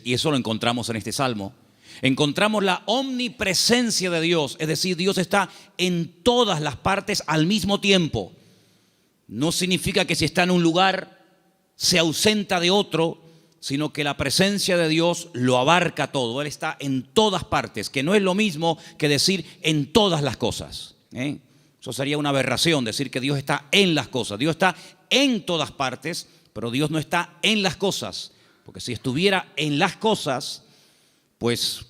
Y eso lo encontramos en este salmo. Encontramos la omnipresencia de Dios, es decir, Dios está en todas las partes al mismo tiempo. No significa que si está en un lugar se ausenta de otro, sino que la presencia de Dios lo abarca todo. Él está en todas partes, que no es lo mismo que decir en todas las cosas. Eso sería una aberración, decir que Dios está en las cosas. Dios está en todas partes, pero Dios no está en las cosas. Porque si estuviera en las cosas, pues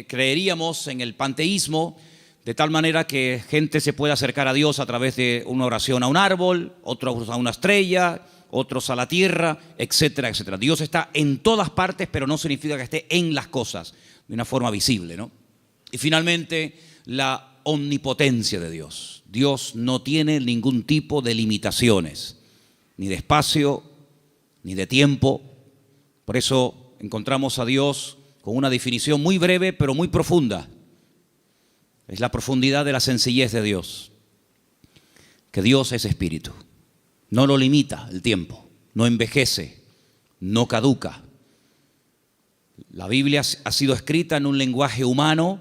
creeríamos en el panteísmo, de tal manera que gente se puede acercar a Dios a través de una oración a un árbol, otros a una estrella, otros a la tierra, etcétera, etcétera. Dios está en todas partes, pero no significa que esté en las cosas de una forma visible, ¿no? Y finalmente, la omnipotencia de Dios. Dios no tiene ningún tipo de limitaciones, ni de espacio, ni de tiempo. Por eso encontramos a Dios con una definición muy breve, pero muy profunda. Es la profundidad de la sencillez de Dios. Que Dios es espíritu. No lo limita el tiempo, no envejece, no caduca. La Biblia ha sido escrita en un lenguaje humano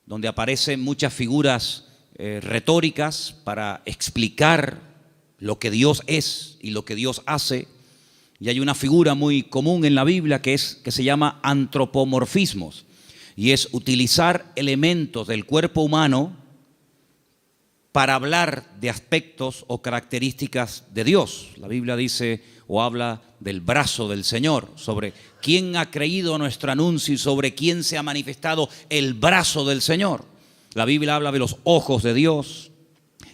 donde aparecen muchas figuras retóricas para explicar lo que Dios es y lo que Dios hace. Y hay una figura muy común en la Biblia que se llama antropomorfismos, y es utilizar elementos del cuerpo humano para hablar de aspectos o características de Dios. La Biblia dice o habla del brazo del Señor, sobre quién ha creído nuestro anuncio y sobre quién se ha manifestado el brazo del Señor. La Biblia habla de los ojos de Dios,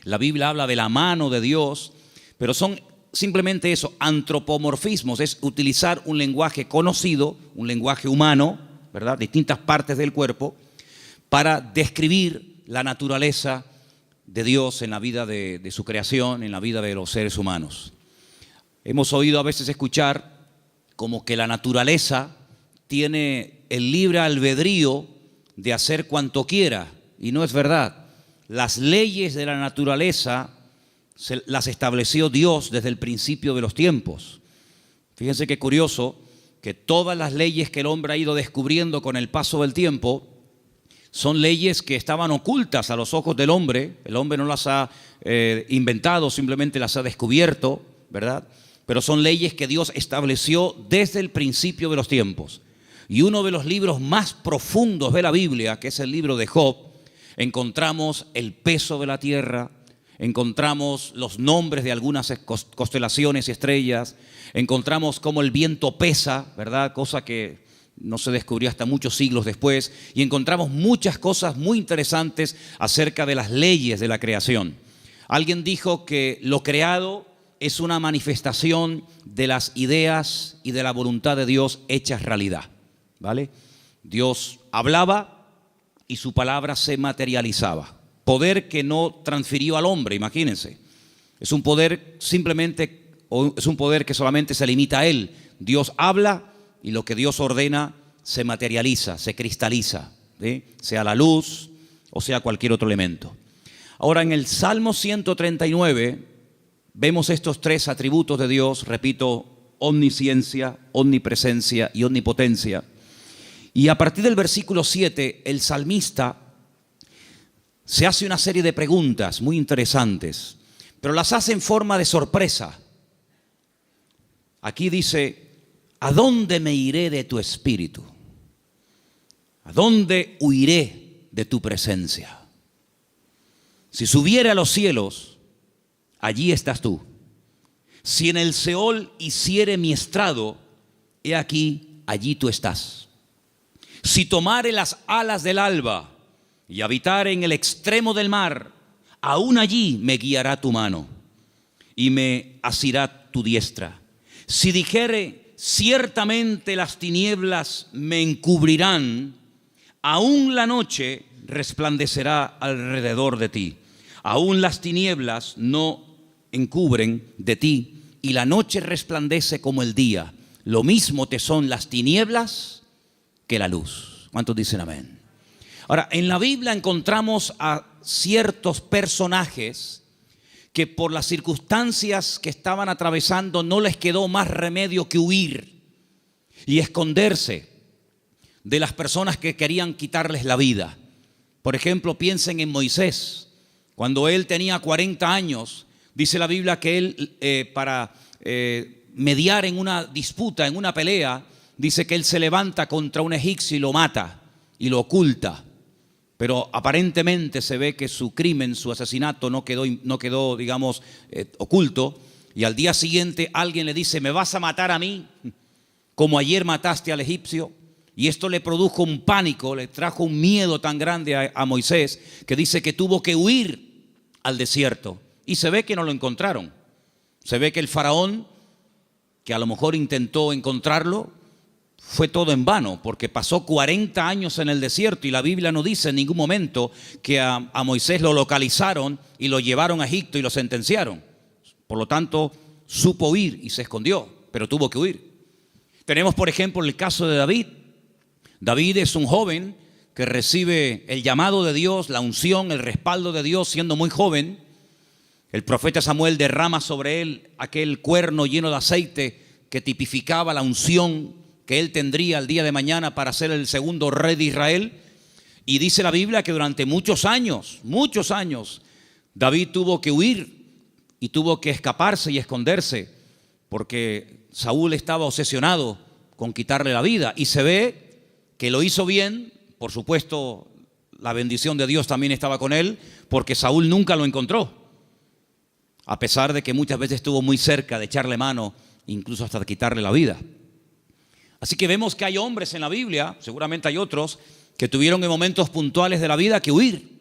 la Biblia habla de la mano de Dios, pero son simplemente eso, antropomorfismos, es utilizar un lenguaje conocido, un lenguaje humano, ¿verdad?, distintas partes del cuerpo, para describir la naturaleza de Dios en la vida de su creación, en la vida de los seres humanos. Hemos oído a veces escuchar como que la naturaleza tiene el libre albedrío de hacer cuanto quiera, y no es verdad. Las leyes de la naturaleza las estableció Dios desde el principio de los tiempos. Fíjense qué curioso que todas las leyes que el hombre ha ido descubriendo con el paso del tiempo son leyes que estaban ocultas a los ojos del hombre. El hombre no las ha inventado, simplemente las ha descubierto, ¿verdad? Pero son leyes que Dios estableció desde el principio de los tiempos. Y uno de los libros más profundos de la Biblia, que es el libro de Job, encontramos el peso de la tierra, encontramos los nombres de algunas constelaciones y estrellas, encontramos cómo el viento pesa, ¿verdad? Cosa que no se descubrió hasta muchos siglos después, y encontramos muchas cosas muy interesantes acerca de las leyes de la creación. Alguien dijo que lo creado es una manifestación de las ideas y de la voluntad de Dios hechas realidad, ¿vale? Dios hablaba y su palabra se materializaba. Poder que no transfirió al hombre, imagínense. Es un poder simplemente, o es un poder que solamente se limita a él. Dios habla y lo que Dios ordena se materializa, se cristaliza, ¿sí? Sea la luz o sea cualquier otro elemento. Ahora, en el Salmo 139 vemos estos tres atributos de Dios, repito, omnisciencia, omnipresencia y omnipotencia. Y a partir del versículo 7, el salmista se hace una serie de preguntas muy interesantes, pero las hace en forma de sorpresa. Aquí dice: ¿a dónde me iré de tu espíritu? ¿A dónde huiré de tu presencia? Si subiere a los cielos, allí estás tú. Si en el Seol hiciere mi estrado, he aquí, allí tú estás. Si tomare las alas del alba y habitar en el extremo del mar, aún allí me guiará tu mano y me asirá tu diestra. Si dijere, ciertamente las tinieblas me encubrirán, aún la noche resplandecerá alrededor de ti. Aún las tinieblas no encubren de ti, y la noche resplandece como el día. Lo mismo te son las tinieblas que la luz. ¿Cuántos dicen amén? Ahora, en la Biblia encontramos a ciertos personajes que por las circunstancias que estaban atravesando no les quedó más remedio que huir. y esconderse de las personas que querían quitarles la vida. Por ejemplo, piensen en Moisés. Cuando él tenía 40 años, dice la Biblia que él para mediar en una disputa, en una pelea, dice que él se levanta contra un egipcio y lo mata y lo oculta. Pero aparentemente se ve que su crimen, su asesinato no quedó, digamos, oculto. Y al día siguiente alguien le dice: ¿me vas a matar a mí como ayer mataste al egipcio? Y esto le produjo un pánico, le trajo un miedo tan grande a Moisés, que dice que tuvo que huir al desierto. Y se ve que no lo encontraron. Se ve que el faraón, que a lo mejor intentó encontrarlo, fue todo en vano, porque pasó 40 años en el desierto y la Biblia no dice en ningún momento que a Moisés lo localizaron y lo llevaron a Egipto y lo sentenciaron. Por lo tanto, supo huir y se escondió, pero tuvo que huir. Tenemos, por ejemplo, el caso de David. David es un joven que recibe el llamado de Dios, la unción, el respaldo de Dios siendo muy joven. El profeta Samuel derrama sobre él aquel cuerno lleno de aceite que tipificaba la unción que él tendría el día de mañana para ser el segundo rey de Israel. Y dice la Biblia que durante muchos años, David tuvo que huir y tuvo que escaparse y esconderse, porque Saúl estaba obsesionado con quitarle la vida. Y se ve que lo hizo bien, por supuesto, la bendición de Dios también estaba con él, porque Saúl nunca lo encontró, a pesar de que muchas veces estuvo muy cerca de echarle mano, incluso hasta de quitarle la vida. Así que vemos que hay hombres en la Biblia, seguramente hay otros, que tuvieron en momentos puntuales de la vida que huir.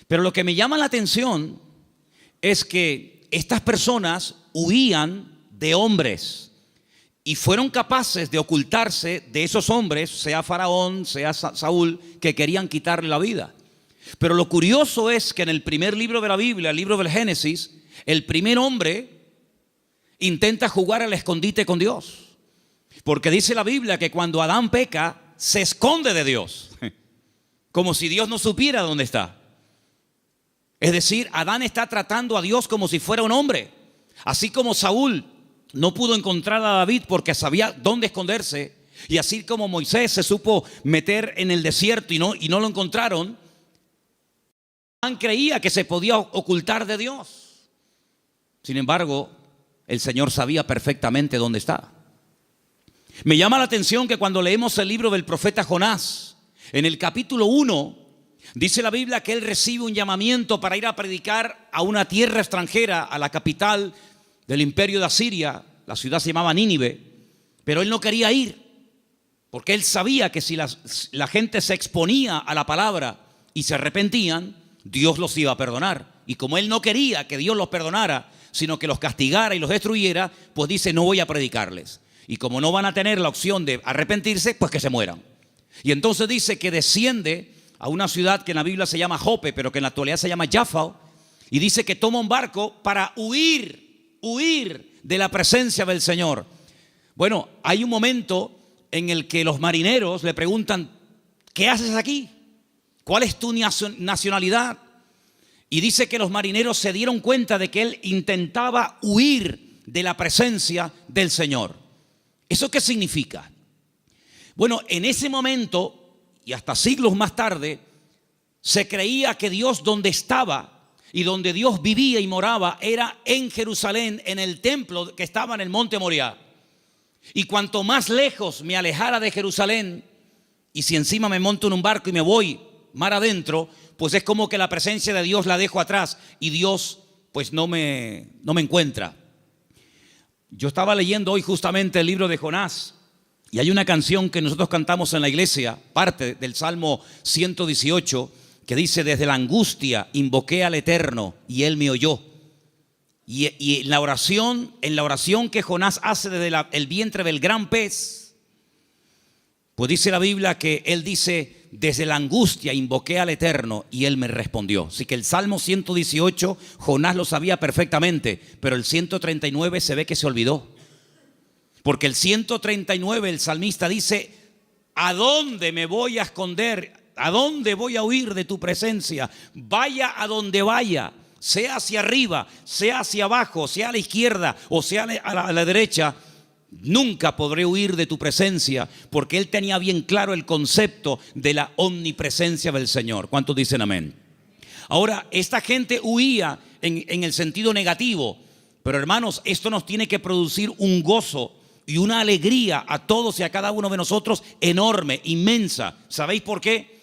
Pero lo que me llama la atención es que estas personas huían de hombres y fueron capaces de ocultarse de esos hombres, sea Faraón, sea Saúl, que querían quitarle la vida. Pero lo curioso es que en el primer libro de la Biblia, el libro del Génesis, el primer hombre intenta jugar al escondite con Dios. Porque dice la Biblia que cuando Adán peca, se esconde de Dios, como si Dios no supiera dónde está. Es decir, Adán está tratando a Dios como si fuera un hombre. Así como Saúl no pudo encontrar a David porque sabía dónde esconderse, y así como Moisés se supo meter en el desierto y no lo encontraron, Adán creía que se podía ocultar de Dios. Sin embargo, el Señor sabía perfectamente dónde está. Me llama la atención que cuando leemos el libro del profeta Jonás, en el capítulo 1, dice la Biblia que él recibe un llamamiento para ir a predicar a una tierra extranjera, a la capital del imperio de Asiria. La ciudad se llamaba Nínive, pero él no quería ir, porque él sabía que si la gente se exponía a la palabra y se arrepentían, Dios los iba a perdonar. Y como él no quería que Dios los perdonara, sino que los castigara y los destruyera, pues dice: no voy a predicarles. Y como no van a tener la opción de arrepentirse, pues que se mueran. Y entonces dice que desciende a una ciudad que en la Biblia se llama Jope, pero que en la actualidad se llama Jaffa, y dice que toma un barco para huir de la presencia del Señor. Bueno, hay un momento en el que los marineros le preguntan: ¿qué haces aquí? ¿Cuál es tu nacionalidad? Y dice que los marineros se dieron cuenta de que él intentaba huir de la presencia del Señor. ¿Eso qué significa? Bueno, en ese momento y hasta siglos más tarde, se creía que Dios donde estaba y donde Dios vivía y moraba era en Jerusalén, en el templo que estaba en el monte Moriah. Y cuanto más lejos me alejara de Jerusalén, y si encima me monto en un barco y me voy mar adentro, pues es como que la presencia de Dios la dejo atrás y Dios pues no me encuentra. Yo estaba leyendo hoy justamente el libro de Jonás y hay una canción que nosotros cantamos en la iglesia, parte del Salmo 118, que dice: desde la angustia invoqué al Eterno y Él me oyó. Y en la oración que Jonás hace desde el vientre del gran pez, pues dice la Biblia que él dice: desde la angustia invoqué al Eterno y Él me respondió. Así que el Salmo 118 Jonás lo sabía perfectamente, pero el 139 se ve que se olvidó. Porque el 139 el salmista dice: ¿a dónde me voy a esconder? ¿A dónde voy a huir de tu presencia? Vaya a donde vaya, sea hacia arriba, sea hacia abajo, sea a la izquierda o sea a la derecha, Nunca podré huir de tu presencia, porque él tenía bien claro el concepto de la omnipresencia del Señor. ¿Cuántos dicen amén? Ahora, esta gente huía en el sentido negativo, pero hermanos, esto nos tiene que producir un gozo y una alegría a todos y a cada uno de nosotros enorme, inmensa. ¿Sabéis por qué?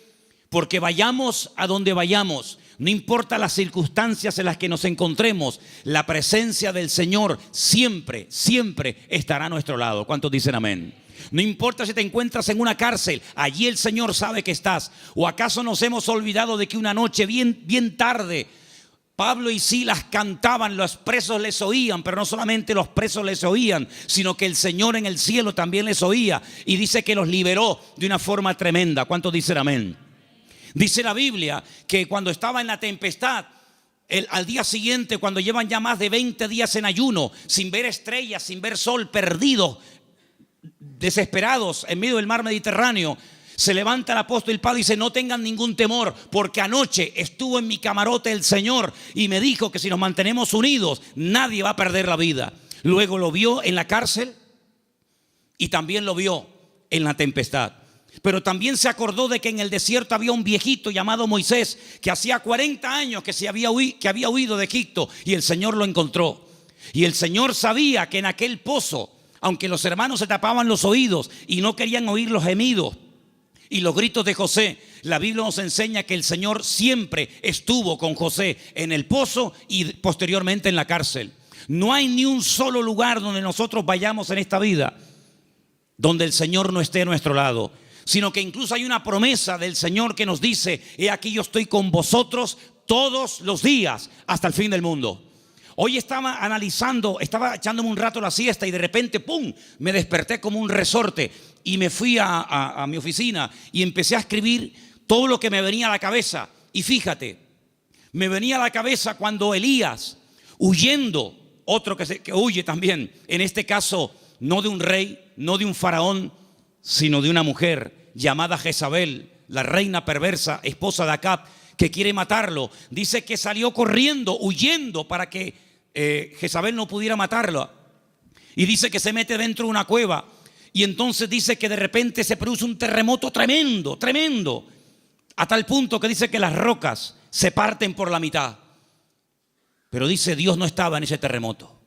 Porque vayamos a donde vayamos, no importa las circunstancias en las que nos encontremos, la presencia del Señor siempre, siempre estará a nuestro lado. ¿Cuántos dicen amén? No importa si te encuentras en una cárcel, allí el Señor sabe que estás. ¿O acaso nos hemos olvidado de que una noche bien tarde Pablo y Silas cantaban, los presos les oían, pero no solamente los presos les oían, sino que el Señor en el cielo también les oía, y dice que los liberó de una forma tremenda? ¿Cuántos dicen amén? Dice la Biblia que cuando estaba en la tempestad, al día siguiente, cuando llevan ya más de 20 días en ayuno, sin ver estrellas, sin ver sol, perdidos, desesperados en medio del mar Mediterráneo, se levanta el apóstol Pablo y dice: no tengan ningún temor, porque anoche estuvo en mi camarote el Señor y me dijo que si nos mantenemos unidos nadie va a perder la vida. Luego lo vio en la cárcel y también lo vio en la tempestad. Pero también se acordó de que en el desierto había un viejito llamado Moisés, que hacía 40 años que había huido de Egipto, y el Señor lo encontró. Y el Señor sabía que en aquel pozo, aunque los hermanos se tapaban los oídos y no querían oír los gemidos y los gritos de José, la Biblia nos enseña que el Señor siempre estuvo con José en el pozo y posteriormente en la cárcel. No hay ni un solo lugar donde nosotros vayamos en esta vida donde el Señor no esté a nuestro lado, sino que incluso hay una promesa del Señor que nos dice: he aquí yo estoy con vosotros todos los días hasta el fin del mundo. Hoy estaba analizando, estaba echándome un rato la siesta y de repente, ¡pum!, me desperté como un resorte y me fui a mi oficina y empecé a escribir todo lo que me venía a la cabeza. Y fíjate, me venía a la cabeza cuando Elías, huyendo, otro que huye también, en este caso no de un rey, no de un faraón, sino de una mujer llamada Jezabel, la reina perversa, esposa de Acab, que quiere matarlo. Dice que salió corriendo, huyendo, para que Jezabel no pudiera matarlo. Y dice que se mete dentro de una cueva. Y entonces dice que de repente se produce un terremoto tremendo, tremendo, a tal punto que dice que las rocas se parten por la mitad. Pero dice, Dios no estaba en ese terremoto.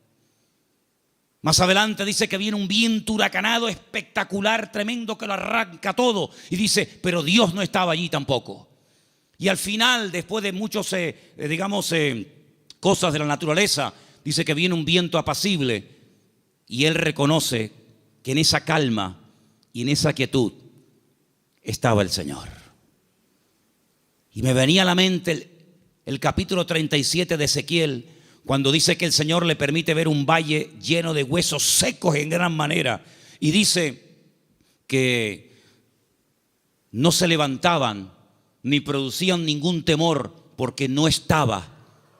Más adelante dice que viene un viento huracanado espectacular, tremendo, que lo arranca todo. Y dice, pero Dios no estaba allí tampoco. Y al final, después de muchos, cosas de la naturaleza, dice que viene un viento apacible. Y él reconoce que en esa calma y en esa quietud estaba el Señor. Y me venía a la mente el capítulo 37 de Ezequiel, cuando dice que el Señor le permite ver un valle lleno de huesos secos en gran manera. Y dice que no se levantaban ni producían ningún temor, porque no estaba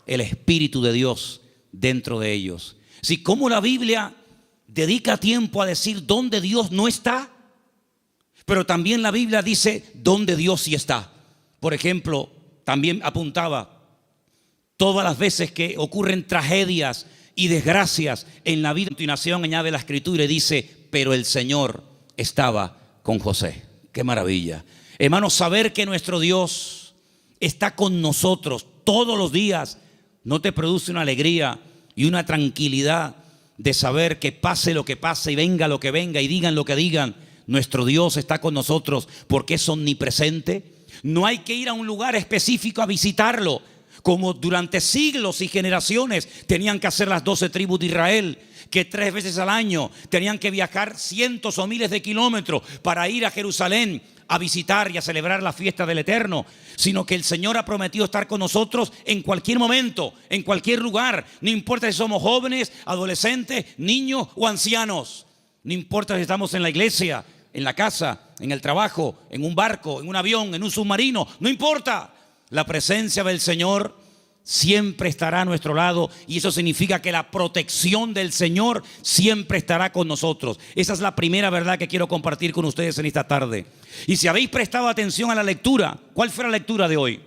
el Espíritu de Dios dentro de ellos. Si como la Biblia dedica tiempo a decir dónde Dios no está, pero también la Biblia dice dónde Dios sí está. Por ejemplo, también apuntaba todas las veces que ocurren tragedias y desgracias en la vida. A continuación añade la Escritura y dice, pero el Señor estaba con José. ¡Qué maravilla! Hermanos, saber que nuestro Dios está con nosotros todos los días, ¿no te produce una alegría y una tranquilidad de saber que pase lo que pase y venga lo que venga y digan lo que digan, nuestro Dios está con nosotros porque es omnipresente? No hay que ir a un lugar específico a visitarlo, como durante siglos y generaciones tenían que hacer las 12 tribus de Israel, que 3 veces al año tenían que viajar cientos o miles de kilómetros para ir a Jerusalén a visitar y a celebrar la fiesta del Eterno, sino que el Señor ha prometido estar con nosotros en cualquier momento, en cualquier lugar. No importa si somos jóvenes, adolescentes, niños o ancianos. No importa si estamos en la iglesia, en la casa, en el trabajo, en un barco, en un avión, en un submarino. No importa. La presencia del Señor siempre estará a nuestro lado, y eso significa que la protección del Señor siempre estará con nosotros. Esa es la primera verdad que quiero compartir con ustedes en esta tarde. Y si habéis prestado atención a la lectura, ¿cuál fue la lectura de hoy?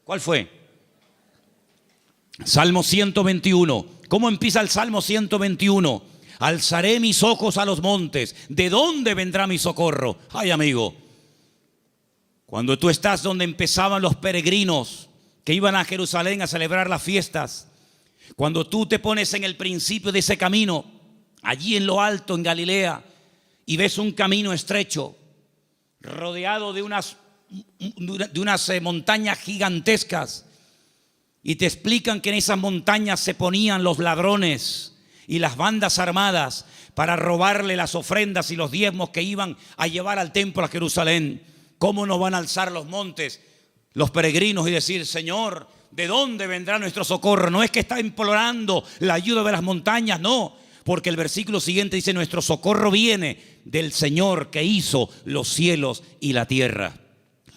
¿Cuál fue? Salmo 121. ¿Cómo empieza el Salmo 121? Alzaré mis ojos a los montes. ¿De dónde vendrá mi socorro? Ay, amigo, cuando tú estás donde empezaban los peregrinos que iban a Jerusalén a celebrar las fiestas, cuando tú te pones en el principio de ese camino, allí en lo alto, en Galilea, y ves un camino estrecho, rodeado de unas montañas gigantescas, y te explican que en esas montañas se ponían los ladrones y las bandas armadas para robarle las ofrendas y los diezmos que iban a llevar al templo a Jerusalén. ¿Cómo nos van a alzar los montes los peregrinos y decir: Señor, ¿de dónde vendrá nuestro socorro? No es que está implorando la ayuda de las montañas, no, porque el versículo siguiente dice: nuestro socorro viene del Señor que hizo los cielos y la tierra.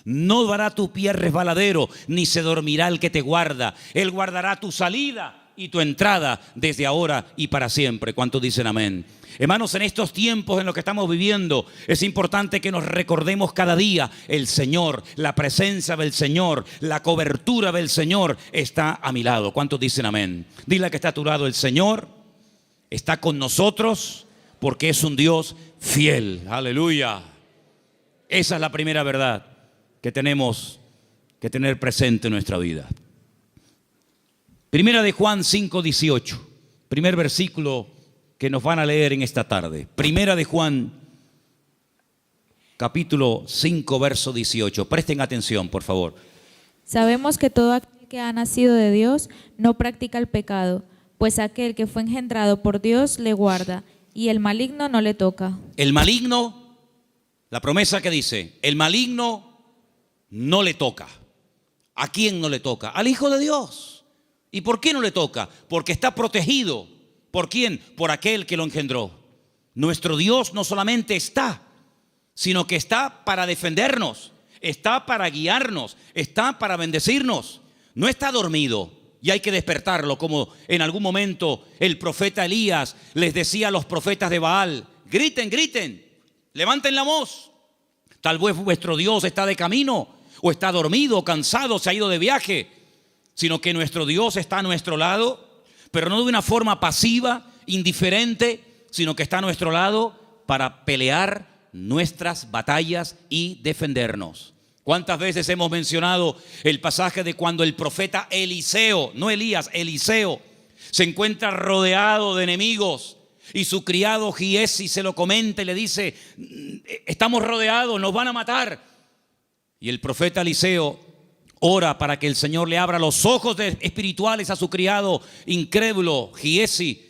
No dará tu pie resbaladero, ni se dormirá el que te guarda. Él guardará tu salida y tu entrada desde ahora y para siempre. ¿Cuántos dicen amén? Hermanos, en estos tiempos en los que estamos viviendo, es importante que nos recordemos cada día: el Señor, la presencia del Señor, la cobertura del Señor está a mi lado. ¿Cuántos dicen amén? Dile que está a tu lado: el Señor está con nosotros porque es un Dios fiel. Aleluya. Esa es la primera verdad que tenemos que tener presente en nuestra vida. Primera de Juan 5:18, primer versículo que nos van a leer en esta tarde. Primera de Juan, capítulo 5, verso 18. Presten atención, por favor. Sabemos que todo aquel que ha nacido de Dios no practica el pecado, pues aquel que fue engendrado por Dios le guarda, y el maligno no le toca. El maligno, la promesa que dice: el maligno no le toca. ¿A quién no le toca? Al Hijo de Dios. ¿Y por qué no le toca? Porque está protegido. ¿Por quién? Por aquel que lo engendró. Nuestro Dios no solamente está, sino que está para defendernos, está para guiarnos, está para bendecirnos. No está dormido y hay que despertarlo, como en algún momento el profeta Elías les decía a los profetas de Baal: griten, griten, levanten la voz. Tal vez vuestro Dios está de camino, o está dormido, cansado, se ha ido de viaje. Sino que nuestro Dios está a nuestro lado, pero no de una forma pasiva, indiferente, sino que está a nuestro lado para pelear nuestras batallas y defendernos. ¿Cuántas veces hemos mencionado el pasaje de cuando el profeta Eliseo, no Elías, Eliseo, se encuentra rodeado de enemigos y su criado Giesi se lo comenta y le dice: estamos rodeados, nos van a matar? Y el profeta Eliseo ora para que el Señor le abra los ojos espirituales a su criado incrédulo Giesi,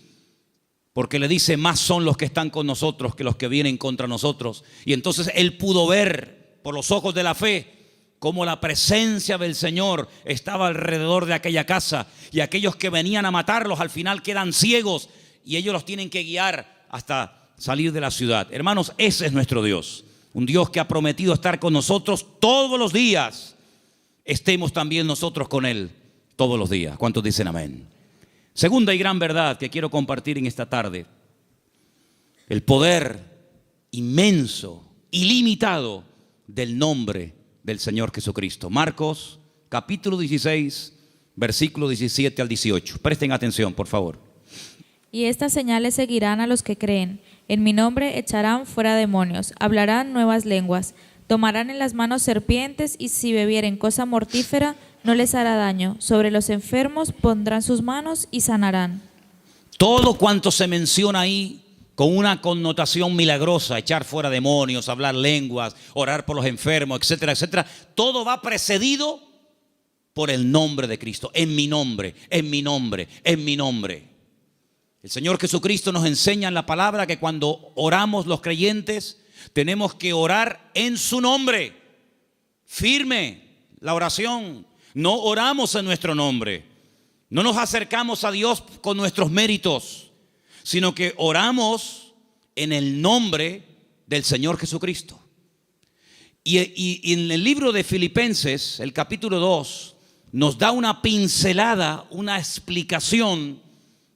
porque le dice: más son los que están con nosotros que los que vienen contra nosotros. Y entonces él pudo ver por los ojos de la fe cómo la presencia del Señor estaba alrededor de aquella casa, y aquellos que venían a matarlos al final quedan ciegos y ellos los tienen que guiar hasta salir de la ciudad. Hermanos, ese es nuestro Dios, un Dios que ha prometido estar con nosotros todos los días. Estemos también nosotros con Él todos los días. ¿Cuántos dicen amén? Segunda y gran verdad que quiero compartir en esta tarde: el poder inmenso, ilimitado del nombre del Señor Jesucristo. Marcos capítulo 16, versículo 17 al 18. Presten atención, por favor. Y estas señales seguirán a los que creen. En mi nombre echarán fuera demonios, hablarán nuevas lenguas, tomarán en las manos serpientes, y si bebieren cosa mortífera no les hará daño. Sobre los enfermos pondrán sus manos y sanarán. Todo cuanto se menciona ahí con una connotación milagrosa: echar fuera demonios, hablar lenguas, orar por los enfermos, etcétera, etcétera, todo va precedido por el nombre de Cristo. En mi nombre, en mi nombre, en mi nombre. El Señor Jesucristo nos enseña en la palabra que cuando oramos los creyentes tenemos que orar en su nombre. Firme la oración. No oramos en nuestro nombre. No nos acercamos a Dios con nuestros méritos, sino que oramos en el nombre del Señor Jesucristo. Y en el libro de Filipenses, el capítulo 2, nos da una pincelada, una explicación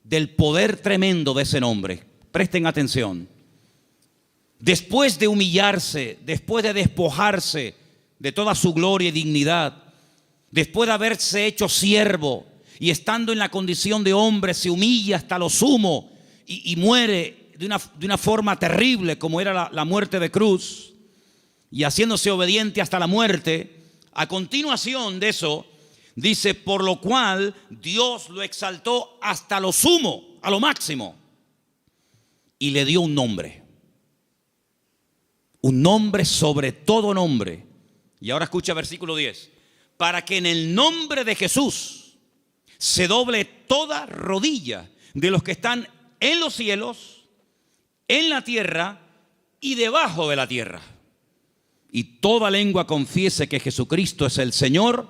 del poder tremendo de ese nombre. Presten atención. Después de humillarse, después de despojarse de toda su gloria y dignidad, después de haberse hecho siervo y estando en la condición de hombre, se humilla hasta lo sumo y muere de una forma terrible como era la muerte de cruz y haciéndose obediente hasta la muerte, a continuación de eso dice, por lo cual Dios lo exaltó hasta lo sumo, a lo máximo, y le dio un nombre sobre todo nombre. Y ahora escucha versículo 10, para que en el nombre de Jesús se doble toda rodilla de los que están en los cielos, en la tierra y debajo de la tierra, y toda lengua confiese que Jesucristo es el Señor,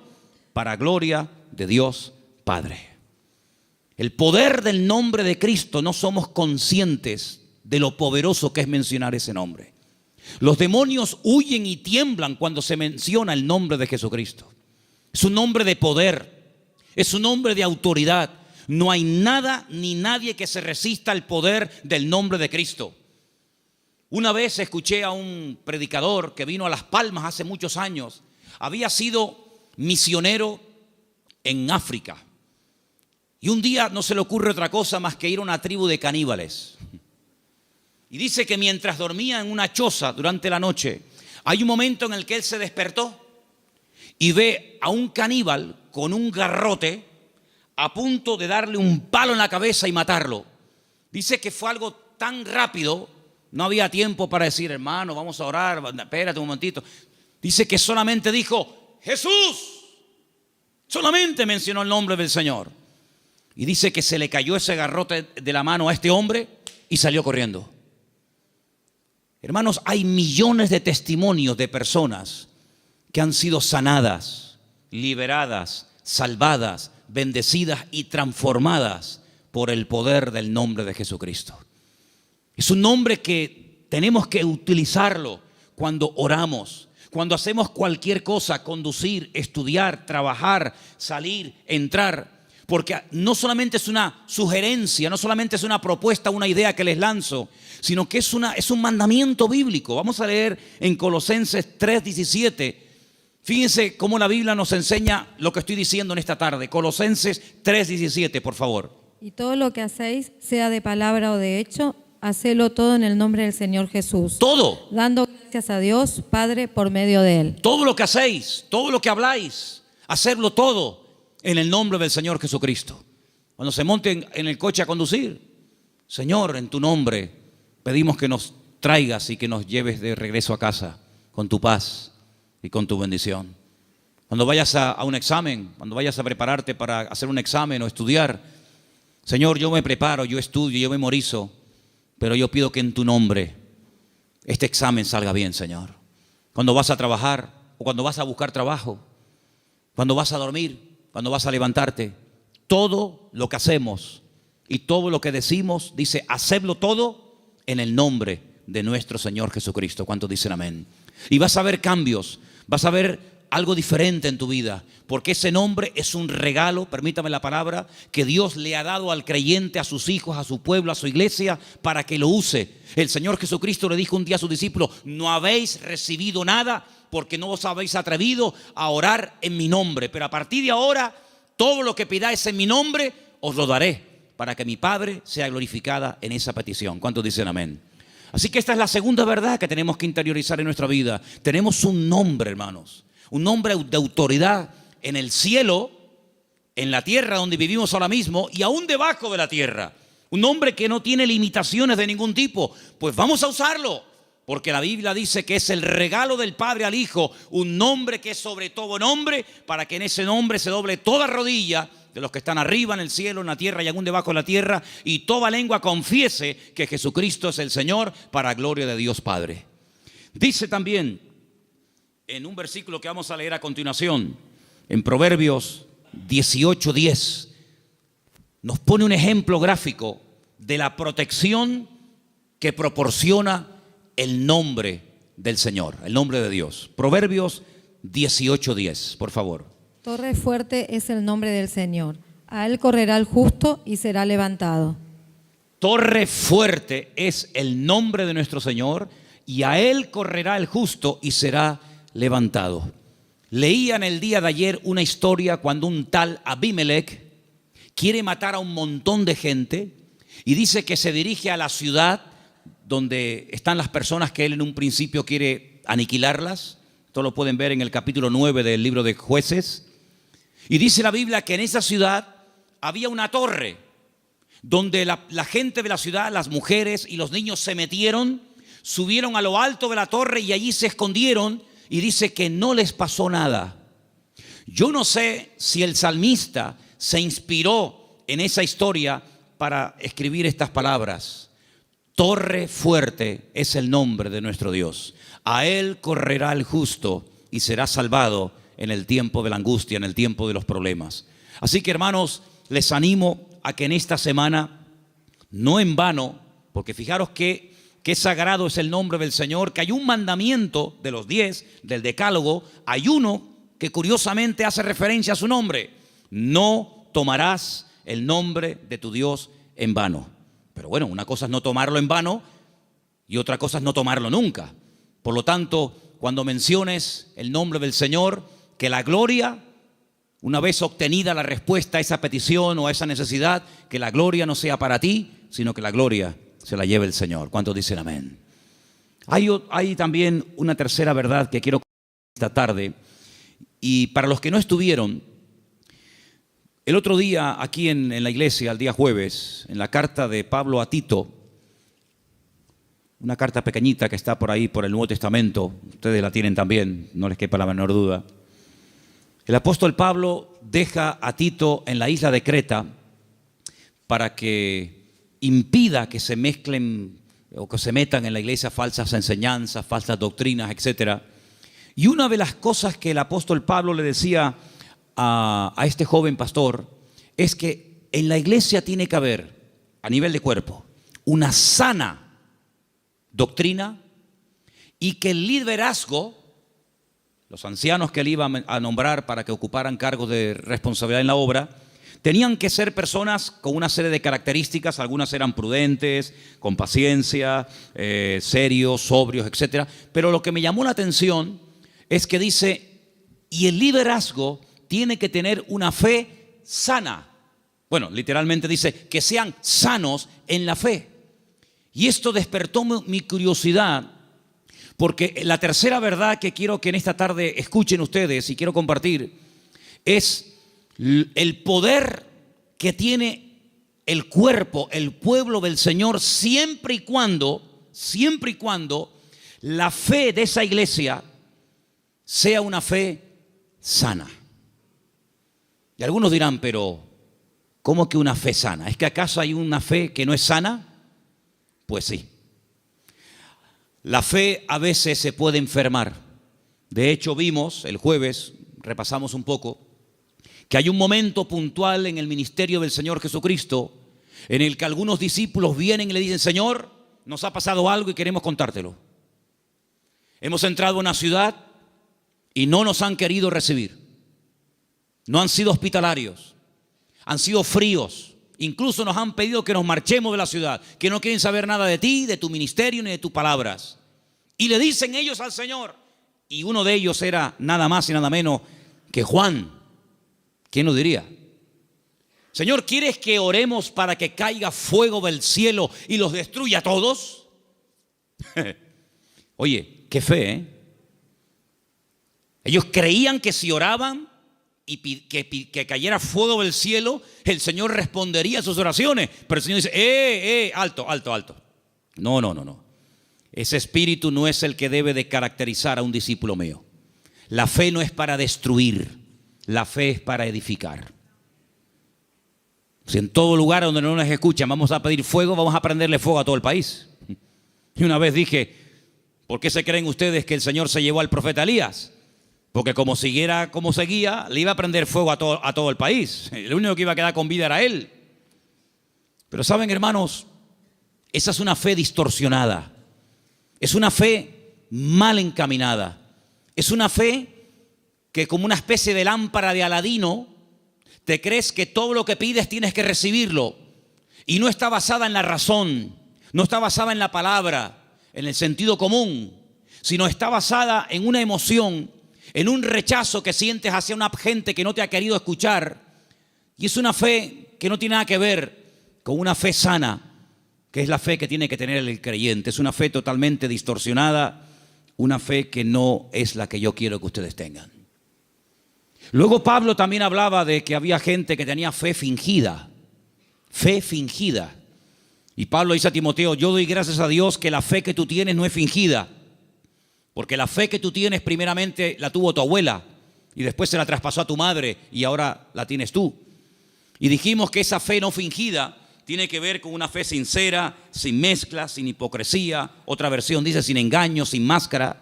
para gloria de Dios Padre. El poder del nombre de Cristo, no somos conscientes de lo poderoso que es mencionar ese nombre. Los demonios huyen y tiemblan cuando se menciona el nombre de Jesucristo. Es un nombre de poder, es un nombre de autoridad. No hay nada ni nadie que se resista al poder del nombre de Cristo. Una vez escuché a un predicador que vino a Las Palmas hace muchos años. Había sido misionero en África. Y un día no se le ocurre otra cosa más que ir a una tribu de caníbales. Y dice que mientras dormía en una choza durante la noche, hay un momento en el que él se despertó y ve a un caníbal con un garrote a punto de darle un palo en la cabeza y matarlo. Dice que fue algo tan rápido, no había tiempo para decir, hermano, vamos a orar, espérate un momentito. Dice que solamente dijo, Jesús. Solamente mencionó el nombre del Señor. Y dice que se le cayó ese garrote de la mano a este hombre y salió corriendo. Hermanos, hay millones de testimonios de personas que han sido sanadas, liberadas, salvadas, bendecidas y transformadas por el poder del nombre de Jesucristo. Es un nombre que tenemos que utilizarlo cuando oramos, cuando hacemos cualquier cosa, conducir, estudiar, trabajar, salir, entrar. Porque no solamente es una sugerencia, no solamente es una propuesta, una idea que les lanzo, sino que es un mandamiento bíblico. Vamos a leer en Colosenses 3:17. Fíjense cómo la Biblia nos enseña lo que estoy diciendo en esta tarde. Colosenses 3:17, por favor. Y todo lo que hacéis, sea de palabra o de hecho, hacedlo todo en el nombre del Señor Jesús. Todo. Dando gracias a Dios, Padre, por medio de Él. Todo lo que hacéis, todo lo que habláis, hacerlo todo en el nombre del Señor Jesucristo. Cuando se monten en el coche a conducir, Señor, en tu nombre pedimos que nos traigas y que nos lleves de regreso a casa con tu paz y con tu bendición. Cuando vayas a un examen, cuando vayas a prepararte para hacer un examen o estudiar, Señor, yo me preparo, yo estudio, yo memorizo, pero yo pido que en tu nombre este examen salga bien, Señor. Cuando vas a trabajar o cuando vas a buscar trabajo, cuando vas a dormir, cuando vas a levantarte, todo lo que hacemos y todo lo que decimos, dice, hacedlo todo en el nombre de nuestro Señor Jesucristo. ¿Cuántos dicen amén? Y vas a ver cambios, vas a ver algo diferente en tu vida, porque ese nombre es un regalo, permítame la palabra, que Dios le ha dado al creyente, a sus hijos, a su pueblo, a su iglesia, para que lo use. El Señor Jesucristo le dijo un día a sus discípulos, no habéis recibido nada porque no os habéis atrevido a orar en mi nombre, pero a partir de ahora, todo lo que pidáis en mi nombre, os lo daré, para que mi Padre sea glorificada en esa petición. ¿Cuántos dicen amén? Así que esta es la segunda verdad que tenemos que interiorizar en nuestra vida. Tenemos un nombre, hermanos, un nombre de autoridad en el cielo, en la tierra donde vivimos ahora mismo y aún debajo de la tierra. Un nombre que no tiene limitaciones de ningún tipo. Pues vamos a usarlo, porque la Biblia dice que es el regalo del Padre al Hijo, un nombre que es sobre todo nombre, para que en ese nombre se doble toda rodilla de los que están arriba en el cielo, en la tierra y aún debajo de la tierra, y toda lengua confiese que Jesucristo es el Señor, para gloria de Dios Padre. Dice también en un versículo que vamos a leer a continuación, en Proverbios 18:10, nos pone un ejemplo gráfico de la protección que proporciona el nombre del Señor, el nombre de Dios. Proverbios 18:10, por favor. Torre fuerte es el nombre del Señor. A Él correrá el justo y será levantado. Torre fuerte es el nombre de nuestro Señor, y a Él correrá el justo y será levantado. Leía en el día de ayer una historia cuando un tal Abimelech quiere matar a un montón de gente y dice que se dirige a la ciudad donde están las personas que él en un principio quiere aniquilarlas. Esto lo pueden ver en el capítulo 9 del libro de Jueces. Y dice la Biblia que en esa ciudad había una torre donde la gente de la ciudad, las mujeres y los niños se metieron, subieron a lo alto de la torre y allí se escondieron, y dice que no les pasó nada. Yo no sé si el salmista se inspiró en esa historia para escribir estas palabras. Torre fuerte es el nombre de nuestro Dios. A él correrá el justo y será salvado en el tiempo de la angustia, en el tiempo de los problemas. Así que, hermanos, les animo a que en esta semana, no en vano, porque fijaros que sagrado es el nombre del Señor, que hay un mandamiento de los 10, del decálogo, hay uno que curiosamente hace referencia a su nombre: no tomarás el nombre de tu Dios en vano. Pero bueno, una cosa es no tomarlo en vano y otra cosa es no tomarlo nunca. Por lo tanto, cuando menciones el nombre del Señor, que la gloria, una vez obtenida la respuesta a esa petición o a esa necesidad, que la gloria no sea para ti, sino que la gloria se la lleve el Señor. ¿Cuántos dicen amén? Hay también una tercera verdad que quiero compartir esta tarde. Y para los que no estuvieron, el otro día aquí en la iglesia, el día jueves, en la carta de Pablo a Tito, una carta pequeñita que está por ahí por el Nuevo Testamento, ustedes la tienen también, no les quepa la menor duda. El apóstol Pablo deja a Tito en la isla de Creta para que impida que se mezclen o que se metan en la iglesia falsas enseñanzas, falsas doctrinas, etc. Y una de las cosas que el apóstol Pablo le decía a este joven pastor es que en la iglesia tiene que haber, a nivel de cuerpo, una sana doctrina, y que el liderazgo, los ancianos que él iba a nombrar para que ocuparan cargos de responsabilidad en la obra, tenían que ser personas con una serie de características. Algunas eran prudentes, con paciencia, serios, sobrios, etc. Pero lo que me llamó la atención es que dice, y el liderazgo tiene que tener una fe sana. Bueno, literalmente dice que sean sanos en la fe. Y esto despertó mi curiosidad, porque la tercera verdad que quiero que en esta tarde escuchen ustedes y quiero compartir es el poder que tiene el cuerpo, el pueblo del Señor, siempre y cuando la fe de esa iglesia sea una fe sana. Y algunos dirán, pero ¿cómo que una fe sana? ¿Es que acaso hay una fe que no es sana? Pues sí. La fe a veces se puede enfermar. De hecho, vimos el jueves, repasamos un poco, que hay un momento puntual en el ministerio del Señor Jesucristo en el que algunos discípulos vienen y le dicen: Señor, nos ha pasado algo y queremos contártelo. Hemos entrado a una ciudad y no nos han querido recibir. No han sido hospitalarios, han sido fríos. Incluso nos han pedido que nos marchemos de la ciudad, que no quieren saber nada de ti, de tu ministerio, ni de tus palabras. Y le dicen ellos al Señor, y uno de ellos era nada más y nada menos que Juan. ¿Quién lo diría? Señor, ¿quieres que oremos para que caiga fuego del cielo y los destruya a todos? Oye, qué fe, ¿eh? Ellos creían que si oraban y que cayera fuego del cielo, el Señor respondería a sus oraciones. Pero el Señor dice: alto. No. Ese espíritu no es el que debe de caracterizar a un discípulo mío. La fe no es para destruir, la fe es para edificar. Si en todo lugar donde no nos escuchan vamos a pedir fuego, vamos a prenderle fuego a todo el país. Y una vez dije: ¿por qué se creen ustedes que el Señor se llevó al profeta Elías? Porque como siguiera como seguía, le iba a prender fuego a todo el país. El único que iba a quedar con vida era él. Pero saben, hermanos, esa es una fe distorsionada. Es una fe mal encaminada. Es una fe que, como una especie de lámpara de Aladino, te crees que todo lo que pides tienes que recibirlo. Y no está basada en la razón, no está basada en la palabra, en el sentido común, sino está basada en una emoción, en un rechazo que sientes hacia una gente que no te ha querido escuchar. Y es una fe que no tiene nada que ver con una fe sana, que es la fe que tiene que tener el creyente. Es una fe totalmente distorsionada, una fe que no es la que yo quiero que ustedes tengan. Luego Pablo también hablaba de que había gente que tenía fe fingida. Fe fingida. Y Pablo dice a Timoteo, yo doy gracias a Dios que la fe que tú tienes no es fingida. Porque la fe que tú tienes primeramente la tuvo tu abuela y después se la traspasó a tu madre y ahora la tienes tú. Y dijimos que esa fe no fingida tiene que ver con una fe sincera, sin mezcla, sin hipocresía. Otra versión dice sin engaño, sin máscara.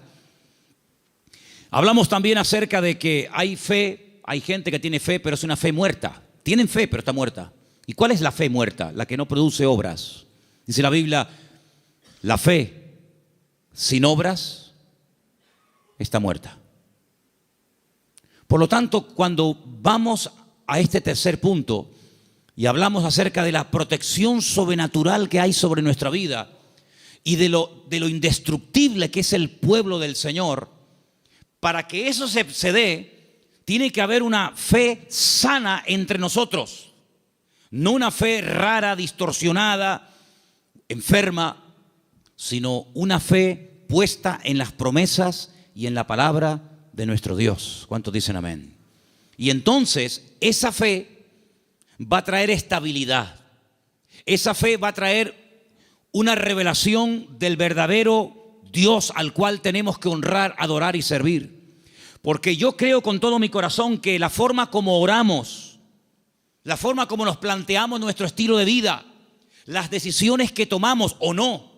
Hablamos también acerca de que hay fe, hay gente que tiene fe, pero es una fe muerta. Tienen fe, pero está muerta. ¿Y cuál es la fe muerta? La que no produce obras. Dice la Biblia, la fe sin obras está muerta. Por lo tanto, cuando vamos a este tercer punto y hablamos acerca de la protección sobrenatural que hay sobre nuestra vida y de lo indestructible que es el pueblo del Señor, para que eso se dé, tiene que haber una fe sana entre nosotros. No una fe rara, distorsionada, enferma, sino una fe puesta en las promesas y en la palabra de nuestro Dios. ¿Cuántos dicen amén? Y entonces esa fe va a traer estabilidad. Esa fe va a traer una revelación del verdadero Dios al cual tenemos que honrar, adorar y servir. Porque yo creo con todo mi corazón que la forma como oramos, la forma como nos planteamos nuestro estilo de vida, las decisiones que tomamos o no,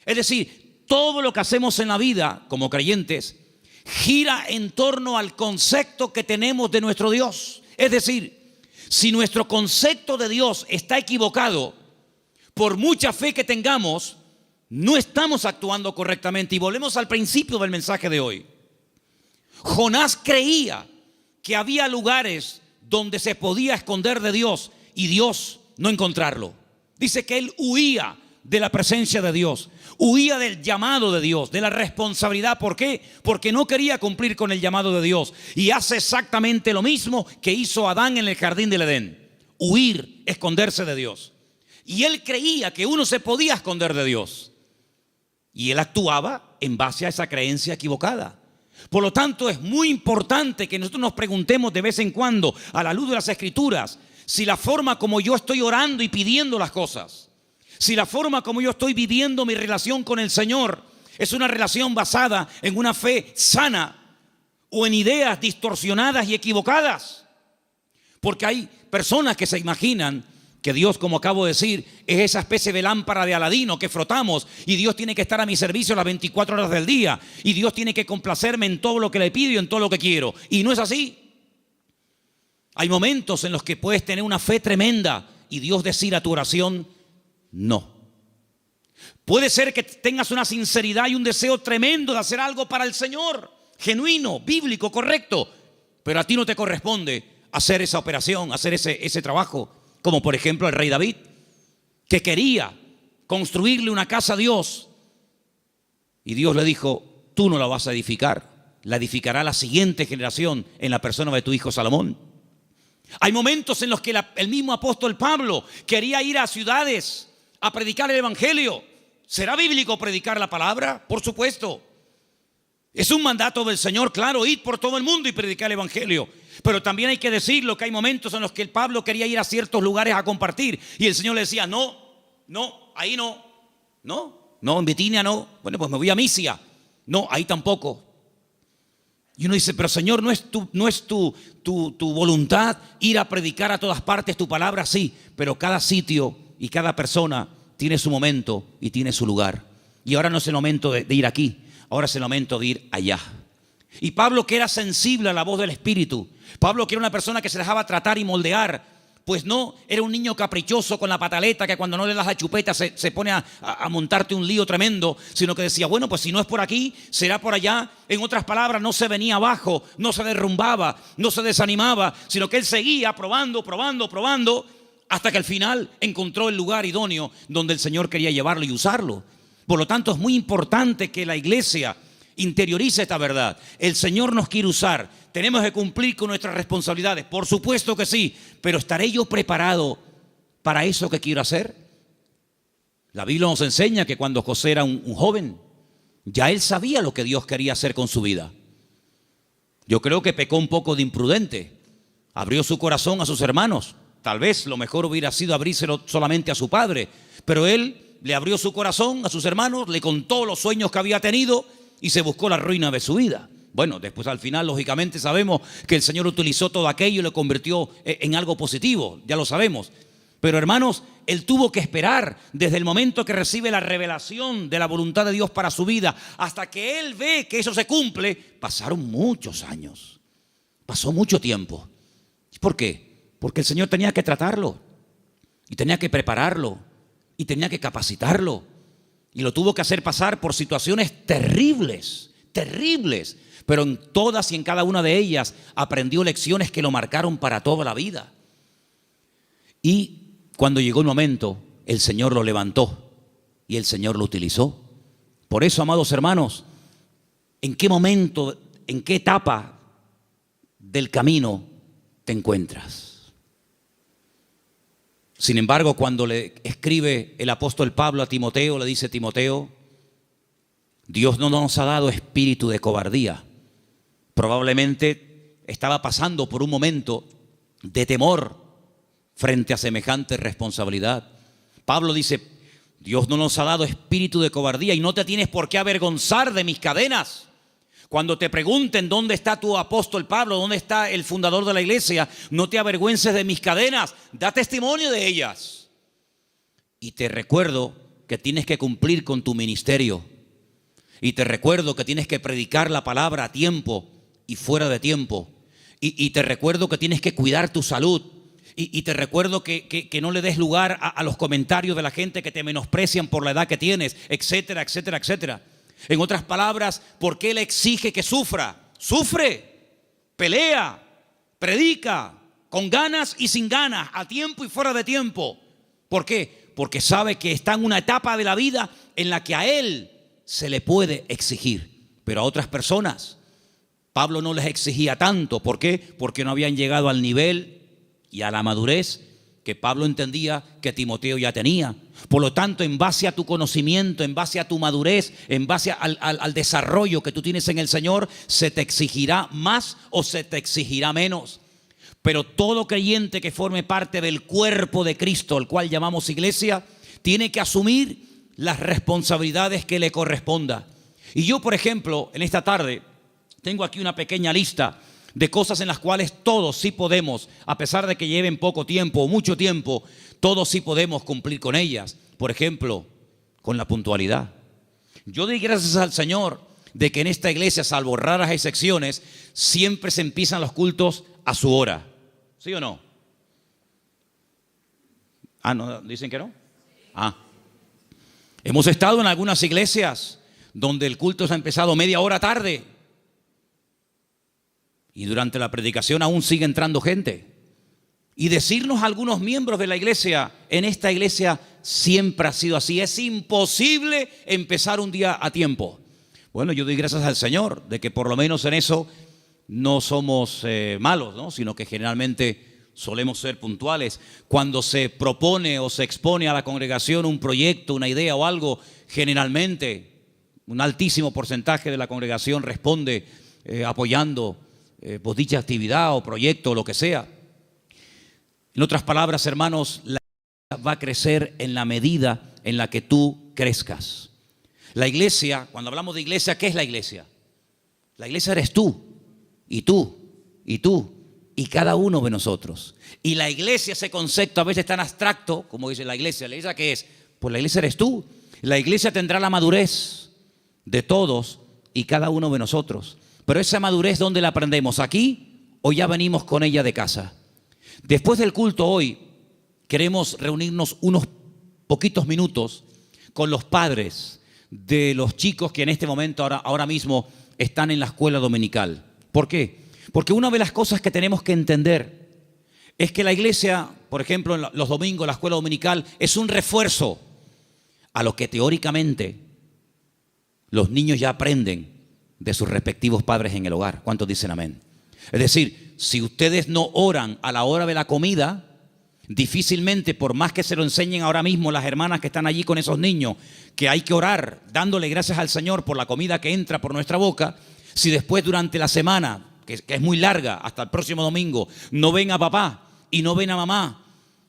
es decir, todo lo que hacemos en la vida como creyentes gira en torno al concepto que tenemos de nuestro Dios. Es decir, si nuestro concepto de Dios está equivocado, por mucha fe que tengamos, no estamos actuando correctamente. Y volvemos al principio del mensaje de hoy. Jonás creía que había lugares donde se podía esconder de Dios y Dios no encontrarlo. Dice que él huía de la presencia de Dios, huía del llamado de Dios, de la responsabilidad. ¿Por qué? Porque no quería cumplir con el llamado de Dios. Y hace exactamente lo mismo que hizo Adán en el jardín del Edén: huir, esconderse de Dios. Y él creía que uno se podía esconder de Dios. Y él actuaba en base a esa creencia equivocada. Por lo tanto, es muy importante que nosotros nos preguntemos de vez en cuando, a la luz de las Escrituras, si la forma como yo estoy orando y pidiendo las cosas, si la forma como yo estoy viviendo mi relación con el Señor es una relación basada en una fe sana o en ideas distorsionadas y equivocadas. Porque hay personas que se imaginan que Dios, como acabo de decir, es esa especie de lámpara de Aladino que frotamos y Dios tiene que estar a mi servicio las 24 horas del día y Dios tiene que complacerme en todo lo que le pido y en todo lo que quiero. Y no es así. Hay momentos en los que puedes tener una fe tremenda y Dios decir a tu oración no. Puede ser que tengas una sinceridad y un deseo tremendo de hacer algo para el Señor, genuino, bíblico, correcto, pero a ti no te corresponde hacer esa operación, hacer ese trabajo. Como por ejemplo el rey David, que quería construirle una casa a Dios. Y Dios le dijo, tú no la vas a edificar, la edificará la siguiente generación en la persona de tu hijo Salomón. Hay momentos en los que el mismo apóstol Pablo quería ir a ciudades a predicar el evangelio. ¿Será bíblico predicar la palabra? Por supuesto. Es un mandato del Señor, claro, ir por todo el mundo y predicar el evangelio. Pero también hay que decirlo que hay momentos en los que el Pablo quería ir a ciertos lugares a compartir y el Señor le decía, no, ahí no, en Bitinia no, bueno, pues me voy a Misia, no, ahí tampoco. Y uno dice, pero Señor, ¿no es tu voluntad ir a predicar a todas partes tu palabra? Sí, pero cada sitio y cada persona tiene su momento y tiene su lugar. Y ahora no es el momento de ir aquí, ahora es el momento de ir allá. Y Pablo, que era sensible a la voz del Espíritu, Pablo, que era una persona que se dejaba tratar y moldear, pues no era un niño caprichoso con la pataleta que cuando no le das la chupeta se pone a montarte un lío tremendo, sino que decía, bueno, pues si no es por aquí, será por allá. En otras palabras, no se venía abajo, no se derrumbaba, no se desanimaba, sino que él seguía probando, hasta que al final encontró el lugar idóneo donde el Señor quería llevarlo y usarlo. Por lo tanto, es muy importante que la iglesia interiorice esta verdad. El Señor nos quiere usar. Tenemos que cumplir con nuestras responsabilidades. Por supuesto que sí. Pero ¿estaré yo preparado para eso que quiero hacer? La Biblia nos enseña que cuando José era un joven, ya él sabía lo que Dios quería hacer con su vida. Yo creo que pecó un poco de imprudente. Abrió su corazón a sus hermanos. Tal vez lo mejor hubiera sido abrírselo solamente a su padre, pero él le abrió su corazón a sus hermanos, le contó los sueños que había tenido y se buscó la ruina de su vida. Bueno, después al final, lógicamente, sabemos que el Señor utilizó todo aquello y lo convirtió en algo positivo, ya lo sabemos. Pero hermanos, él tuvo que esperar desde el momento que recibe la revelación de la voluntad de Dios para su vida hasta que él ve que eso se cumple. Pasaron muchos años, pasó mucho tiempo. ¿Por qué? Porque el Señor tenía que tratarlo y tenía que prepararlo y tenía que capacitarlo y lo tuvo que hacer pasar por situaciones terribles, terribles, pero en todas y en cada una de ellas aprendió lecciones que lo marcaron para toda la vida. Y cuando llegó el momento, el Señor lo levantó y el Señor lo utilizó. Por eso, amados hermanos, ¿en qué momento, en qué etapa del camino te encuentras? Sin embargo, cuando le escribe el apóstol Pablo a Timoteo, le dice: Timoteo, Dios no nos ha dado espíritu de cobardía. Probablemente estaba pasando por un momento de temor frente a semejante responsabilidad. Pablo dice: Dios no nos ha dado espíritu de cobardía y no te tienes por qué avergonzar de mis cadenas. Cuando te pregunten dónde está tu apóstol Pablo, dónde está el fundador de la iglesia, no te avergüences de mis cadenas, da testimonio de ellas. Y te recuerdo que tienes que cumplir con tu ministerio. Y te recuerdo que tienes que predicar la palabra a tiempo y fuera de tiempo. Y te recuerdo que tienes que cuidar tu salud. Y te recuerdo que no le des lugar a los comentarios de la gente que te menosprecian por la edad que tienes, etcétera, etcétera, etcétera. En otras palabras, ¿por qué Él exige que sufra? Sufre, pelea, predica, con ganas y sin ganas, a tiempo y fuera de tiempo. ¿Por qué? Porque sabe que está en una etapa de la vida en la que a Él se le puede exigir, pero a otras personas Pablo no les exigía tanto. ¿Por qué? Porque no habían llegado al nivel y a la madurez que Pablo entendía que Timoteo ya tenía. Por lo tanto, en base a tu conocimiento, en base a tu madurez, en base al desarrollo que tú tienes en el Señor, se te exigirá más o se te exigirá menos. Pero todo creyente que forme parte del cuerpo de Cristo, el cual llamamos iglesia, tiene que asumir las responsabilidades que le corresponda. Y yo, por ejemplo, en esta tarde tengo aquí una pequeña lista de cosas en las cuales todos sí podemos, a pesar de que lleven poco tiempo o mucho tiempo, todos sí podemos cumplir con ellas. Por ejemplo, con la puntualidad. Yo doy gracias al Señor de que en esta iglesia, salvo raras excepciones, siempre se empiezan los cultos a su hora. ¿Sí o no? ¿No? ¿Dicen que no? Hemos estado en algunas iglesias donde el culto se ha empezado media hora tarde. Y durante la predicación aún sigue entrando gente. Y decirnos a algunos miembros de la iglesia: en esta iglesia siempre ha sido así, es imposible empezar un día a tiempo. Bueno, yo doy gracias al Señor de que por lo menos en eso no somos malos, ¿no? Sino que generalmente solemos ser puntuales. Cuando se propone o se expone a la congregación un proyecto, una idea o algo, generalmente un altísimo porcentaje de la congregación responde apoyando pues dicha actividad o proyecto o lo que sea. En otras palabras, hermanos, la iglesia va a crecer en la medida en la que tú crezcas. La iglesia, cuando hablamos de iglesia, ¿qué es la iglesia? La iglesia eres tú, y tú, y tú, y cada uno de nosotros. Y la iglesia, ese concepto a veces tan abstracto, como dice la iglesia ¿qué es? Pues la iglesia eres tú. La iglesia tendrá la madurez de todos y cada uno de nosotros. Pero esa madurez, ¿dónde la aprendemos? ¿Aquí o ya venimos con ella de casa? Después del culto hoy, queremos reunirnos unos poquitos minutos con los padres de los chicos que en este momento, ahora mismo, están en la escuela dominical. ¿Por qué? Porque una de las cosas que tenemos que entender es que la iglesia, por ejemplo, en los domingos, la escuela dominical, es un refuerzo a lo que teóricamente los niños ya aprenden de sus respectivos padres en el hogar. ¿Cuántos dicen amén? Es decir, si ustedes no oran a la hora de la comida, Difícilmente, por más que se lo enseñen ahora mismo las hermanas que están allí con esos niños, que hay que orar dándole gracias al Señor por la comida que entra por nuestra boca, si después durante la semana, que es muy larga, hasta el próximo domingo, no ven a papá y no ven a mamá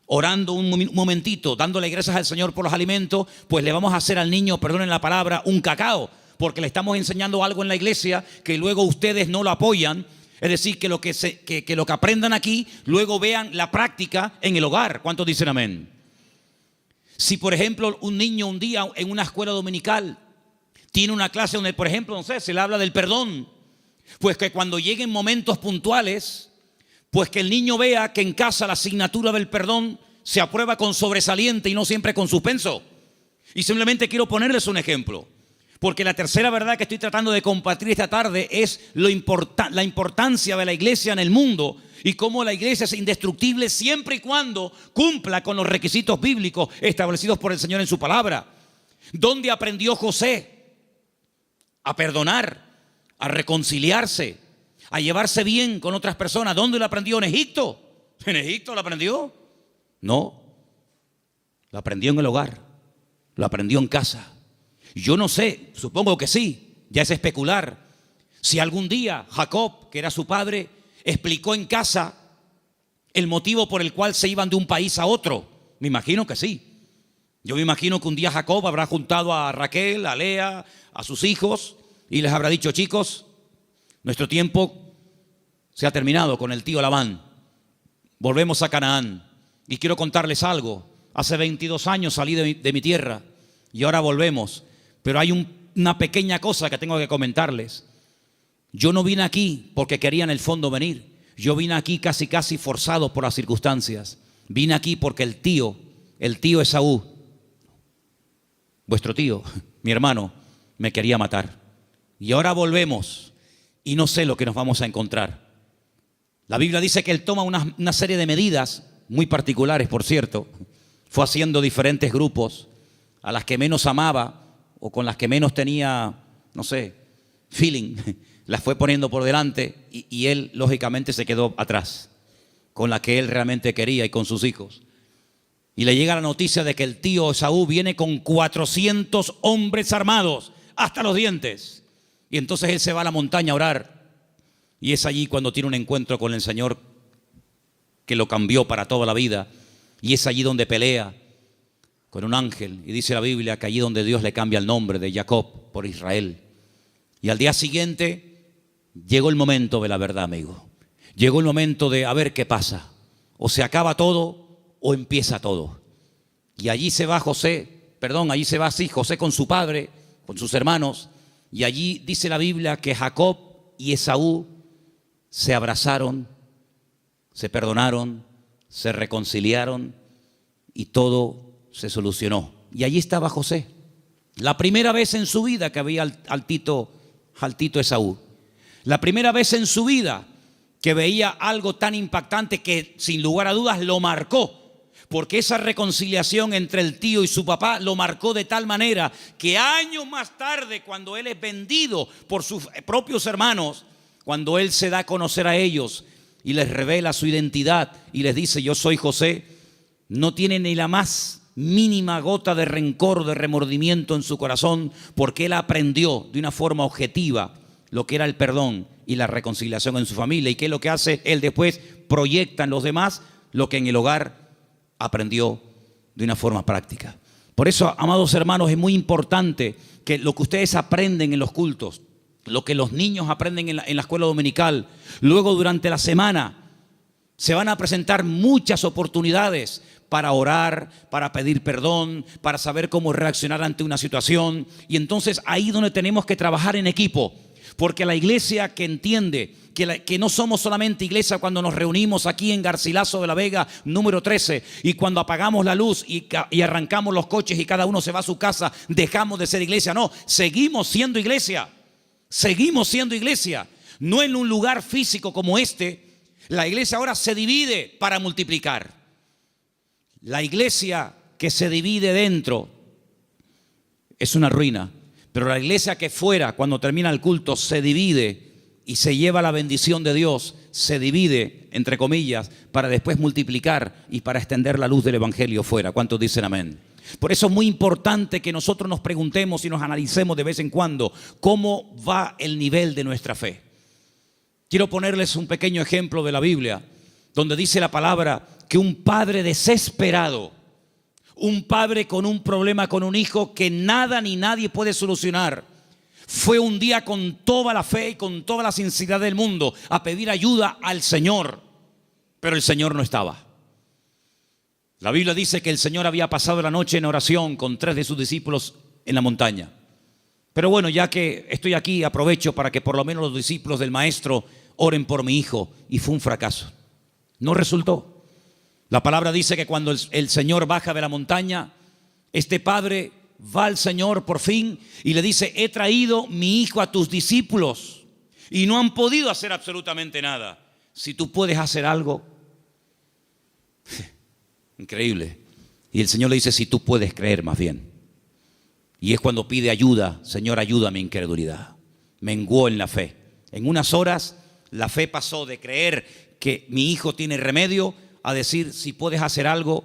orando un momentito, dándole gracias al Señor por los alimentos, pues le vamos a hacer al niño, perdonen la palabra, un cacao, porque le estamos enseñando algo en la iglesia que luego ustedes no lo apoyan. Es decir, que lo que aprendan aquí, luego vean la práctica en el hogar. ¿Cuántos dicen amén? Si, por ejemplo, un niño un día en una escuela dominical tiene una clase donde, por ejemplo, no sé, se le habla del perdón, pues que cuando lleguen momentos puntuales, pues que el niño vea que en casa la asignatura del perdón se aprueba con sobresaliente y no siempre con suspenso. Y simplemente quiero ponerles un ejemplo. Porque la tercera verdad que estoy tratando de compartir esta tarde es la importancia de la iglesia en el mundo y cómo la iglesia es indestructible siempre y cuando cumpla con los requisitos bíblicos establecidos por el Señor en su palabra. ¿Dónde aprendió José a perdonar, a reconciliarse, a llevarse bien con otras personas? ¿Dónde lo aprendió? ¿En Egipto? ¿En Egipto lo aprendió? No, lo aprendió en el hogar, lo aprendió en casa. Yo no sé, supongo que sí, ya es especular, si algún día Jacob, que era su padre, explicó en casa el motivo por el cual se iban de un país a otro. Me imagino que sí. Yo me imagino que un día Jacob habrá juntado a Raquel, a Lea, a sus hijos y les habrá dicho: chicos, nuestro tiempo se ha terminado con el tío Labán. Volvemos a Canaán. Y quiero contarles algo. Hace 22 años salí de mi tierra y ahora volvemos. Pero hay una pequeña cosa que tengo que comentarles. Yo no vine aquí porque quería en el fondo venir. Yo vine aquí casi forzado por las circunstancias. Vine aquí porque el tío Esaú, vuestro tío, mi hermano, me quería matar. Y ahora volvemos y no sé lo que nos vamos a encontrar. La Biblia dice que él toma una serie de medidas, muy particulares por cierto. Fue haciendo diferentes grupos, a las que menos amaba o con las que menos tenía, no sé, feeling, las fue poniendo por delante y él lógicamente se quedó atrás, con la que él realmente quería y con sus hijos. Y le llega la noticia de que el tío Esaú viene con 400 hombres armados hasta los dientes. Y entonces él se va a la montaña a orar. Y es allí cuando tiene un encuentro con el Señor que lo cambió para toda la vida. Y es allí donde pelea con un ángel, y dice la Biblia que allí donde Dios le cambia el nombre de Jacob por Israel. Y al día siguiente llegó el momento de la verdad, amigo. Llegó el momento de a ver qué pasa. O se acaba todo o empieza todo. Y allí se va José con su padre, con sus hermanos. Y allí dice la Biblia que Jacob y Esaú se abrazaron, se perdonaron, se reconciliaron y todo se solucionó. Y allí estaba José, la primera vez en su vida que veía al tito Esaú, la primera vez en su vida que veía algo tan impactante que sin lugar a dudas lo marcó, porque esa reconciliación entre el tío y su papá lo marcó de tal manera que años más tarde, cuando él es vendido por sus propios hermanos, cuando él se da a conocer a ellos y les revela su identidad y les dice: yo soy José, no tiene ni la más mínima gota de rencor, de remordimiento en su corazón, porque él aprendió de una forma objetiva lo que era el perdón y la reconciliación en su familia. ¿Y qué es lo que hace? Él después proyecta en los demás lo que en el hogar aprendió de una forma práctica. Por eso, amados hermanos, es muy importante que lo que ustedes aprenden en los cultos, lo que los niños aprenden en la escuela dominical, luego durante la semana se van a presentar muchas oportunidades para orar, para pedir perdón, para saber cómo reaccionar ante una situación. Y entonces ahí es donde tenemos que trabajar en equipo. Porque la iglesia que entiende que no somos solamente iglesia cuando nos reunimos aquí en Garcilaso de la Vega, número 13, y cuando apagamos la luz y arrancamos los coches y cada uno se va a su casa, dejamos de ser iglesia. No, seguimos siendo iglesia. Seguimos siendo iglesia. No en un lugar físico como este. La iglesia ahora se divide para multiplicar. La iglesia que se divide dentro es una ruina, pero la iglesia que fuera, cuando termina el culto, se divide, y se lleva la bendición de Dios, se divide, entre comillas, para después multiplicar y para extender la luz del evangelio fuera. ¿Cuántos dicen amén? Por eso es muy importante que nosotros nos preguntemos y nos analicemos de vez en cuando cómo va el nivel de nuestra fe. Quiero ponerles un pequeño ejemplo de la Biblia, donde dice la palabra que un padre desesperado, un padre con un problema con un hijo que nada ni nadie puede solucionar, fue un día con toda la fe y con toda la sinceridad del mundo a pedir ayuda al Señor, pero el Señor no estaba. La Biblia dice que el Señor había pasado la noche en oración con 3 de sus discípulos en la montaña. Pero bueno, ya que estoy aquí, aprovecho para que por lo menos los discípulos del maestro oren por mi hijo, y fue un fracaso. No resultó. La palabra dice que cuando el Señor baja de la montaña, este padre va al Señor por fin y le dice: he traído mi hijo a tus discípulos y no han podido hacer absolutamente nada. Si tú puedes hacer algo. Increíble. Y el Señor le dice: si tú puedes creer, más bien. Y es cuando pide ayuda: Señor, ayuda a mi incredulidad. Menguó en la fe. En unas horas la fe pasó de creer que mi hijo tiene remedio a decir: si puedes hacer algo.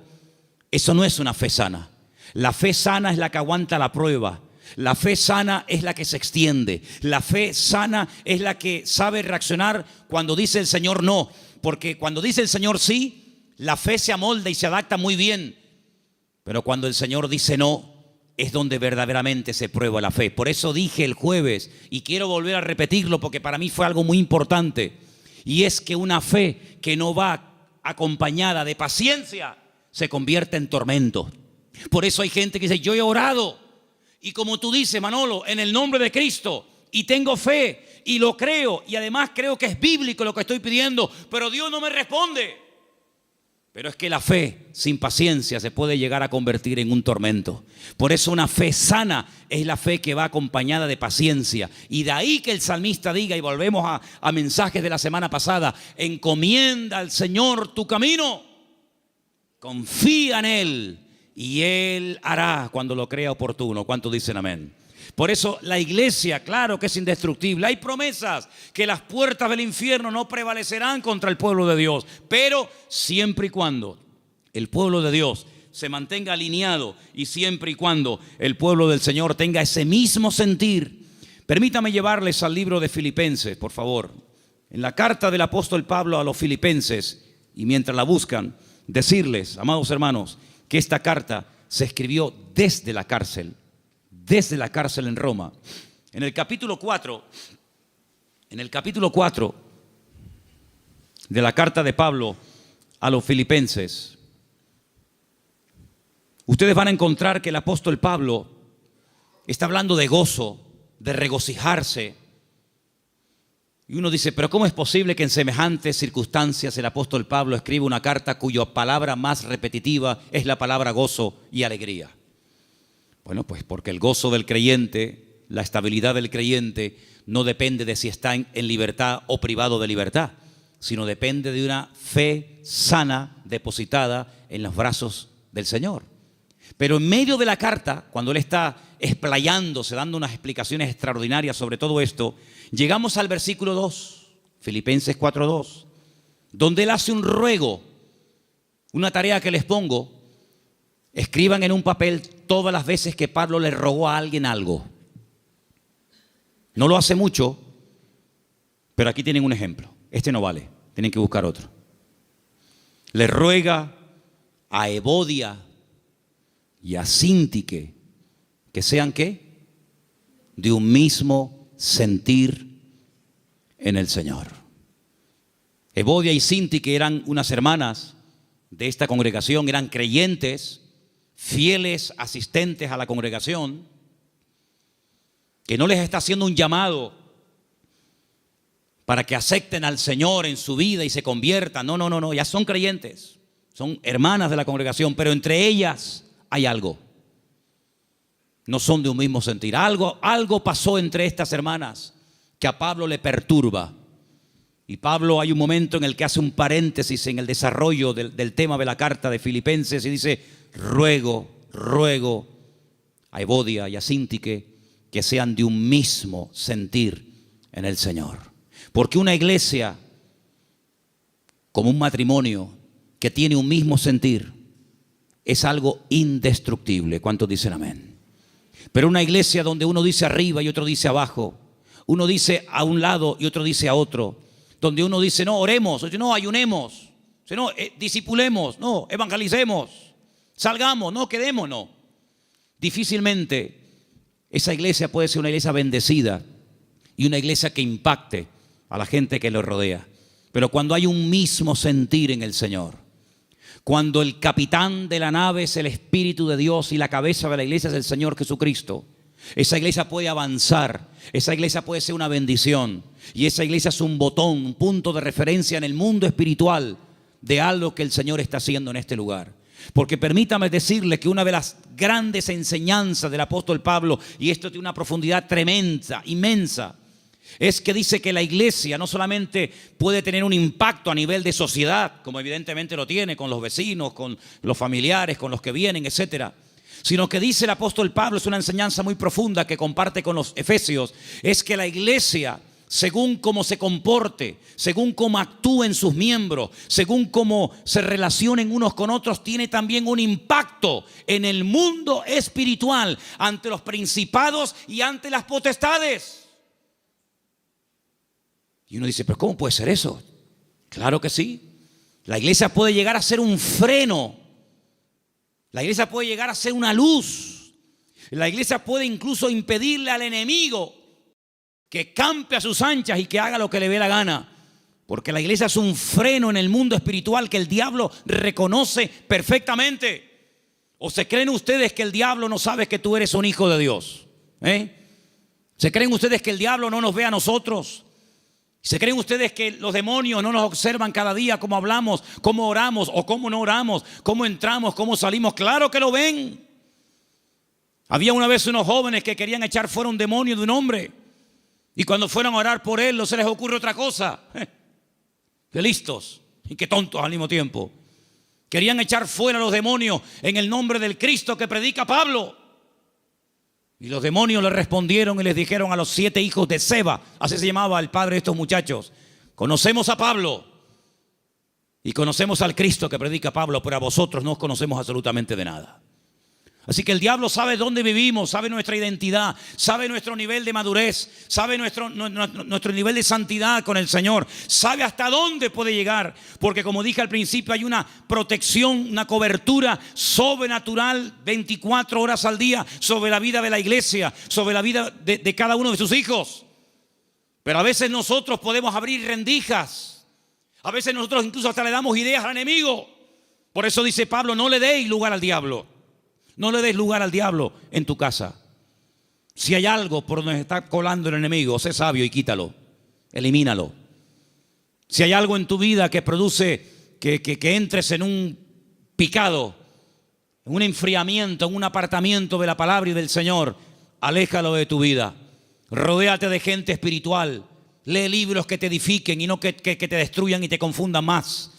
Eso no es una fe sana. La fe sana es la que aguanta la prueba. La fe sana es la que se extiende. La fe sana es la que sabe reaccionar cuando dice el Señor no. Porque cuando dice el Señor sí, la fe se amolda y se adapta muy bien. Pero cuando el Señor dice no, es donde verdaderamente se prueba la fe. Por eso dije el jueves, y quiero volver a repetirlo porque para mí fue algo muy importante, y es que una fe que no va acompañada de paciencia se convierte en tormento. Por eso hay gente que dice: yo he orado, y como tú dices, Manolo, en el nombre de Cristo, y tengo fe, y lo creo, y además creo que es bíblico lo que estoy pidiendo, pero Dios no me responde. Pero es que la fe sin paciencia se puede llegar a convertir en un tormento. Por eso una fe sana es la fe que va acompañada de paciencia. Y de ahí que el salmista diga, y volvemos a mensajes de la semana pasada: encomienda al Señor tu camino, confía en Él y Él hará cuando lo crea oportuno. ¿Cuántos dicen amén? Por eso la iglesia, claro que es indestructible. Hay promesas que las puertas del infierno no prevalecerán contra el pueblo de Dios, pero siempre y cuando el pueblo de Dios se mantenga alineado y siempre y cuando el pueblo del Señor tenga ese mismo sentir. Permítame llevarles al libro de Filipenses, por favor. En la carta del apóstol Pablo a los Filipenses, y mientras la buscan, decirles, amados hermanos, que esta carta se escribió desde la cárcel en Roma. En el capítulo 4 de la carta de Pablo a los Filipenses, ustedes van a encontrar que el apóstol Pablo está hablando de gozo, de regocijarse. Y uno dice: pero ¿cómo es posible que en semejantes circunstancias el apóstol Pablo escriba una carta cuya palabra más repetitiva es la palabra gozo y alegría? Bueno, pues porque el gozo del creyente, la estabilidad del creyente, no depende de si está en libertad o privado de libertad, sino depende de una fe sana depositada en los brazos del Señor. Pero en medio de la carta, cuando él está explayándose, dando unas explicaciones extraordinarias sobre todo esto, llegamos al versículo 2, Filipenses 4:2, donde él hace un ruego, una tarea que les pongo: escriban en un papel todas las veces que Pablo le rogó a alguien algo. No lo hace mucho, pero aquí tienen un ejemplo. Este no vale, tienen que buscar otro. Le ruega a Evodia y a Síntique que sean ¿qué? De un mismo sentir en el Señor. Evodia y Síntique eran unas hermanas de esta congregación, eran creyentes, fieles asistentes a la congregación, que no les está haciendo un llamado para que acepten al Señor en su vida y se conviertan. No, ya son creyentes, son hermanas de la congregación, pero entre ellas hay algo. No son de un mismo sentir. Algo pasó entre estas hermanas que a Pablo le perturba. Y Pablo, hay un momento en el que hace un paréntesis en el desarrollo del tema de la carta de Filipenses y dice: ruego a Evodia y a Síntique que sean de un mismo sentir en el Señor. Porque una iglesia, como un matrimonio que tiene un mismo sentir, es algo indestructible. ¿Cuántos dicen amén? Pero una iglesia donde uno dice arriba y otro dice abajo, uno dice a un lado y otro dice a otro, donde uno dice no, oremos, otro, no, ayunemos, no, discipulemos, no, evangelicemos, salgamos, no, quedémonos. Difícilmente esa iglesia puede ser una iglesia bendecida y una iglesia que impacte a la gente que lo rodea. Pero cuando hay un mismo sentir en el Señor, cuando el capitán de la nave es el Espíritu de Dios y la cabeza de la iglesia es el Señor Jesucristo, esa iglesia puede avanzar, esa iglesia puede ser una bendición, y esa iglesia es un botón, un punto de referencia en el mundo espiritual de algo que el Señor está haciendo en este lugar. Porque permítame decirle que una de las grandes enseñanzas del apóstol Pablo, y esto tiene una profundidad tremenda, inmensa, es que dice que la iglesia no solamente puede tener un impacto a nivel de sociedad, como evidentemente lo tiene con los vecinos, con los familiares, con los que vienen, etcétera, sino que dice el apóstol Pablo, es una enseñanza muy profunda que comparte con los efesios, es que la iglesia, según cómo se comporte, según cómo actúen sus miembros, según cómo se relacionen unos con otros, tiene también un impacto en el mundo espiritual, ante los principados y ante las potestades. Y uno dice, pero ¿cómo puede ser eso? Claro que sí. La iglesia puede llegar a ser un freno. La iglesia puede llegar a ser una luz. La iglesia puede incluso impedirle al enemigo que campe a sus anchas y que haga lo que le dé la gana. Porque la iglesia es un freno en el mundo espiritual que el diablo reconoce perfectamente. ¿O se creen ustedes que el diablo no sabe que tú eres un hijo de Dios? ¿Se creen ustedes que el diablo no nos ve a nosotros? ¿Se creen ustedes que los demonios no nos observan cada día cómo hablamos, cómo oramos o cómo no oramos, cómo entramos, cómo salimos? Claro que lo ven. Había una vez unos jóvenes que querían echar fuera un demonio de un hombre, y cuando fueron a orar por él no se les ocurre otra cosa. Qué listos y qué tontos al mismo tiempo. Querían echar fuera a los demonios en el nombre del Cristo que predica Pablo. Y los demonios le respondieron y les dijeron a los 7 hijos de Seba, así se llamaba el padre de estos muchachos: conocemos a Pablo y conocemos al Cristo que predica Pablo, pero a vosotros no os conocemos absolutamente de nada. Así que el diablo sabe dónde vivimos, sabe nuestra identidad, sabe nuestro nivel de madurez, sabe nuestro nivel de santidad con el Señor, sabe hasta dónde puede llegar, porque como dije al principio, hay una protección, una cobertura sobrenatural 24 horas al día sobre la vida de la iglesia, sobre la vida de cada uno de sus hijos. Pero a veces nosotros podemos abrir rendijas, a veces nosotros incluso hasta le damos ideas al enemigo. Por eso dice Pablo, no le deis lugar al diablo. No le des lugar al diablo en tu casa. Si hay algo por donde está colando el enemigo, sé sabio y quítalo, elimínalo. Si hay algo en tu vida que produce que entres en un picado, en un enfriamiento, en un apartamiento de la palabra y del Señor, aléjalo de tu vida. Rodéate de gente espiritual. Lee libros que te edifiquen y no que te destruyan y te confundan más.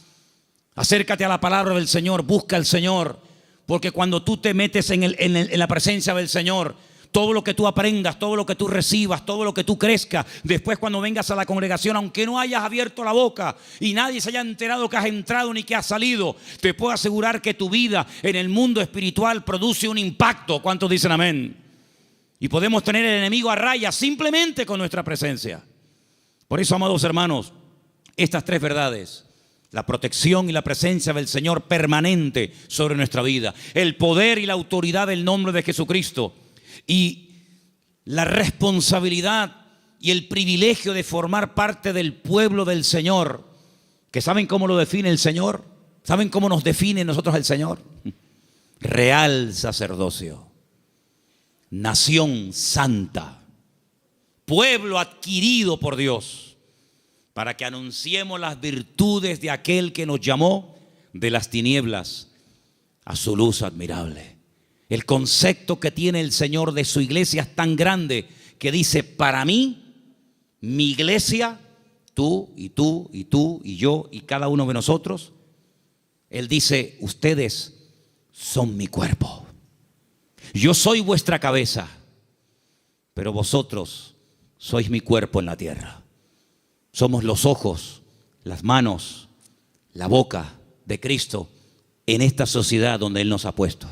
Acércate a la palabra del Señor, busca al Señor. Porque cuando tú te metes en la presencia del Señor, todo lo que tú aprendas, todo lo que tú recibas, todo lo que tú crezcas, después cuando vengas a la congregación, aunque no hayas abierto la boca y nadie se haya enterado que has entrado ni que has salido, te puedo asegurar que tu vida en el mundo espiritual produce un impacto. ¿Cuántos dicen amén? Y podemos tener el enemigo a raya simplemente con nuestra presencia. Por eso, amados hermanos, estas 3 verdades: la protección y la presencia del Señor permanente sobre nuestra vida, el poder y la autoridad del nombre de Jesucristo, y la responsabilidad y el privilegio de formar parte del pueblo del Señor, que ¿saben cómo lo define el Señor? ¿Saben cómo nos define nosotros el Señor? Real sacerdocio, nación santa, pueblo adquirido por Dios, para que anunciemos las virtudes de aquel que nos llamó de las tinieblas a su luz admirable. El concepto que tiene el Señor de su iglesia es tan grande que dice: para mí, mi iglesia, tú y tú y tú y yo y cada uno de nosotros, Él dice: ustedes son mi cuerpo. Yo soy vuestra cabeza, pero vosotros sois mi cuerpo en la tierra. Somos los ojos, las manos, la boca de Cristo en esta sociedad donde Él nos ha puesto.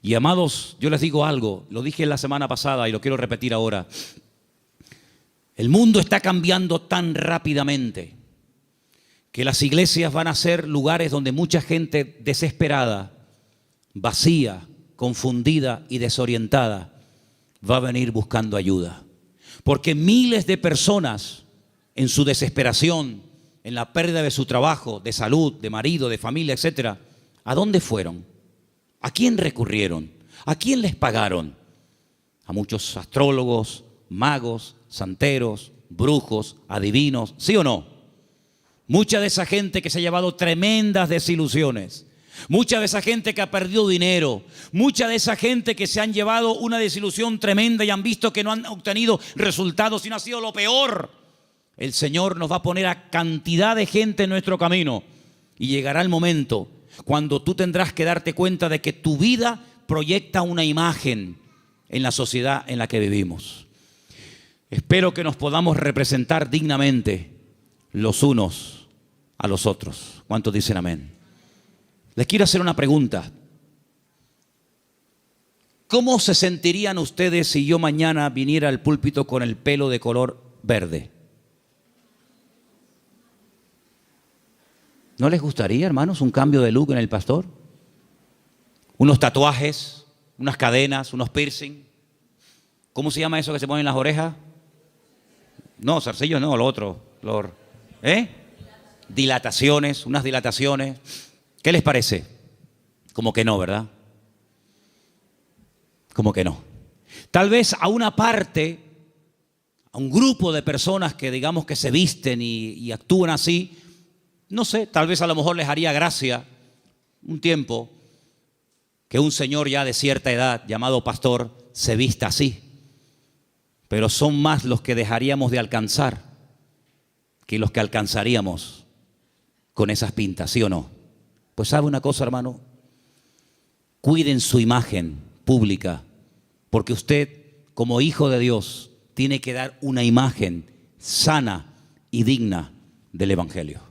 Y amados, yo les digo algo, lo dije la semana pasada y lo quiero repetir ahora. El mundo está cambiando tan rápidamente que las iglesias van a ser lugares donde mucha gente desesperada, vacía, confundida y desorientada va a venir buscando ayuda. Porque miles de personas en su desesperación, en la pérdida de su trabajo, de salud, de marido, de familia, etcétera, ¿a dónde fueron? ¿A quién recurrieron? ¿A quién les pagaron? A muchos astrólogos, magos, santeros, brujos, adivinos, ¿sí o no? Mucha de esa gente que se ha llevado tremendas desilusiones, mucha de esa gente que ha perdido dinero, mucha de esa gente que se han llevado una desilusión tremenda y han visto que no han obtenido resultados, sino ha sido lo peor. El Señor nos va a poner a cantidad de gente en nuestro camino y llegará el momento cuando tú tendrás que darte cuenta de que tu vida proyecta una imagen en la sociedad en la que vivimos. Espero que nos podamos representar dignamente los unos a los otros. ¿Cuántos dicen amén? Les quiero hacer una pregunta. ¿Cómo se sentirían ustedes si yo mañana viniera al púlpito con el pelo de color verde? ¿No les gustaría, hermanos, un cambio de look en el pastor? Unos tatuajes, unas cadenas, unos piercing. ¿Cómo se llama eso que se pone en las orejas? No, zarcillos no, lo otro. Dilataciones, unas dilataciones. ¿Qué les parece? Como que no, ¿verdad? Como que no. Tal vez a una parte, a un grupo de personas que digamos que se visten y actúan así, no sé, tal vez a lo mejor les haría gracia un tiempo que un señor ya de cierta edad llamado pastor se vista así. Pero son más los que dejaríamos de alcanzar que los que alcanzaríamos con esas pintas, ¿sí o no? Pues sabe una cosa, hermano, cuiden su imagen pública, porque usted como hijo de Dios tiene que dar una imagen sana y digna del Evangelio.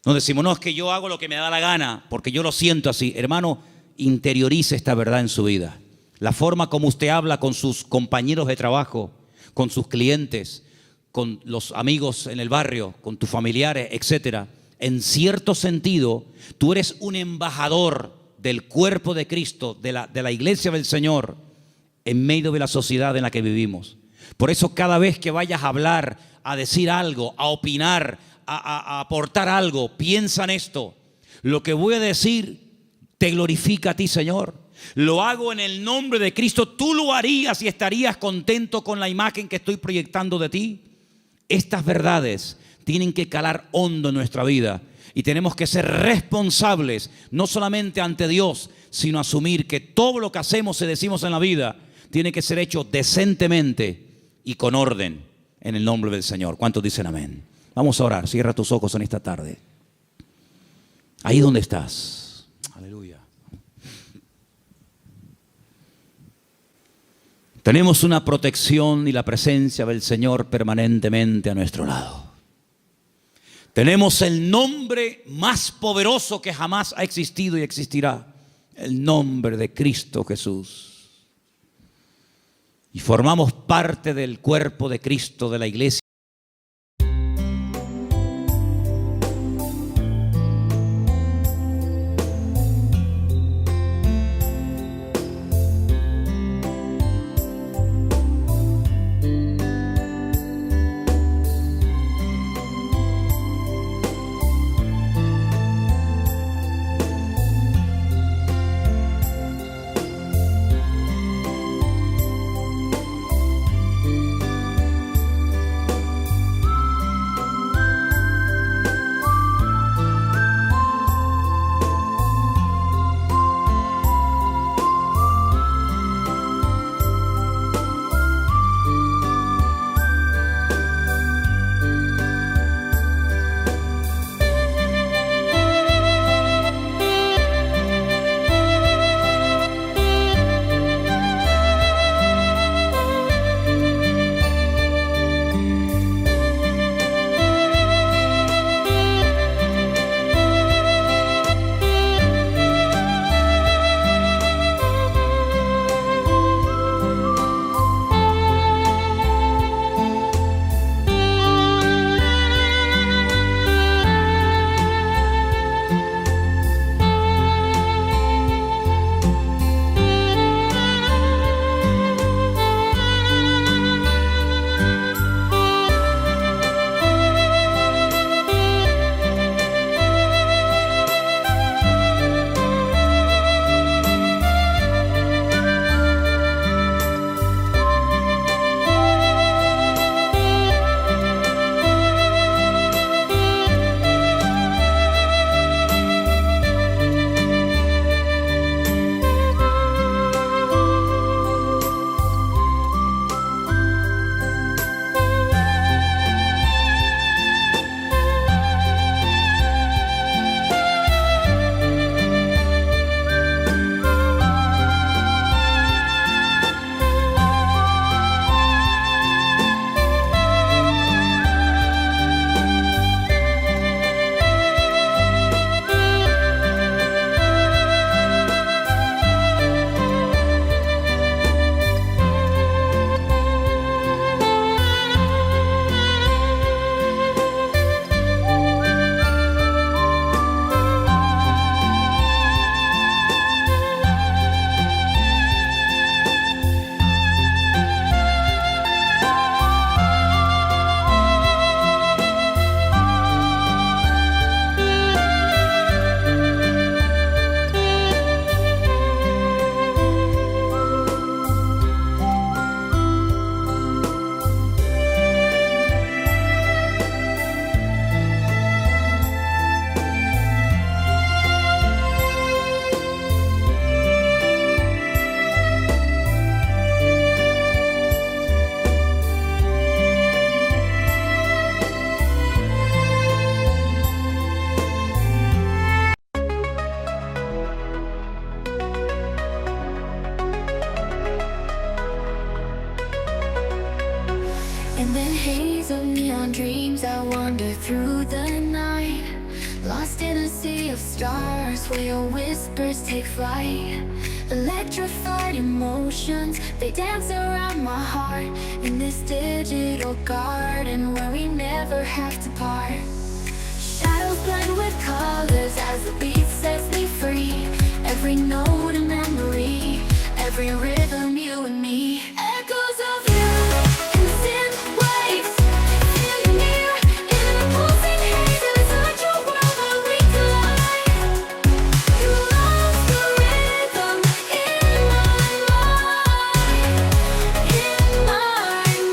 No decimos, no, es que yo hago lo que me da la gana, porque yo lo siento así. Hermano, interiorice esta verdad en su vida. La forma como usted habla con sus compañeros de trabajo, con sus clientes, con los amigos en el barrio, con tus familiares, etcétera. En cierto sentido, tú eres un embajador del cuerpo de Cristo, de la iglesia del Señor, en medio de la sociedad en la que vivimos. Por eso cada vez que vayas a hablar, a decir algo, a opinar, a aportar algo, piensa en esto. Lo que voy a decir te glorifica a ti, Señor. Lo hago en el nombre de Cristo. Tú lo harías y estarías contento con la imagen que estoy proyectando de ti. Estas verdades tienen que calar hondo en nuestra vida y tenemos que ser responsables, no solamente ante Dios, sino asumir que todo lo que hacemos y decimos en la vida tiene que ser hecho decentemente y con orden en el nombre del Señor. ¿Cuántos dicen amén? Vamos a orar. Cierra tus ojos en esta tarde. Ahí donde estás. Aleluya. Tenemos una protección y la presencia del Señor permanentemente a nuestro lado. Tenemos el nombre más poderoso que jamás ha existido y existirá. El nombre de Cristo Jesús. Y formamos parte del cuerpo de Cristo, de la iglesia. wander through the night, lost in a sea of stars where your whispers take flight. Electrified emotions, they dance around my heart in this digital garden where we never have to part. Shadows blend with colors as the beat sets me free. Every note a memory, every rhythm you and me. Echoes of you in synth waves, feel you near in the pulsing haze. It's such a world where we collide. You love the rhythm in my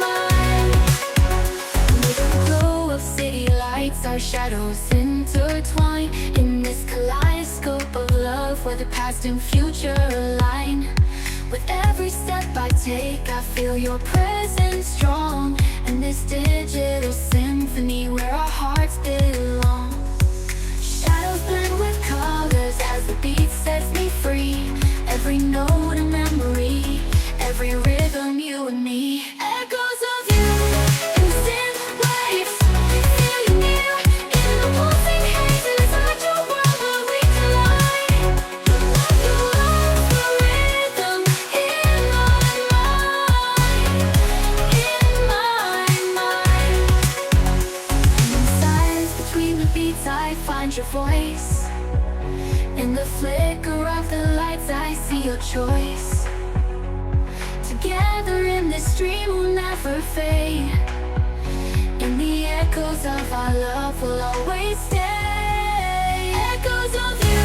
mind. With the glow of city lights, our shadows intertwine in this kaleidoscope of love where the past and future align. With every step I take, I feel your presence strong, and this digital symphony where our hearts belong. Shadows blend with colors as the beat sets me free. Every note a memory, every rhythm you and me. Echoes of you in synth waves, feel you near in the pulsing haze. It's such a world where we collide. You love the rhythm in my mind. In silence between the beats, I find your voice. In the flicker of the lights, I see your choice. Together in this dream we'll never fade. In the echoes of our love we'll always stay. Echoes of you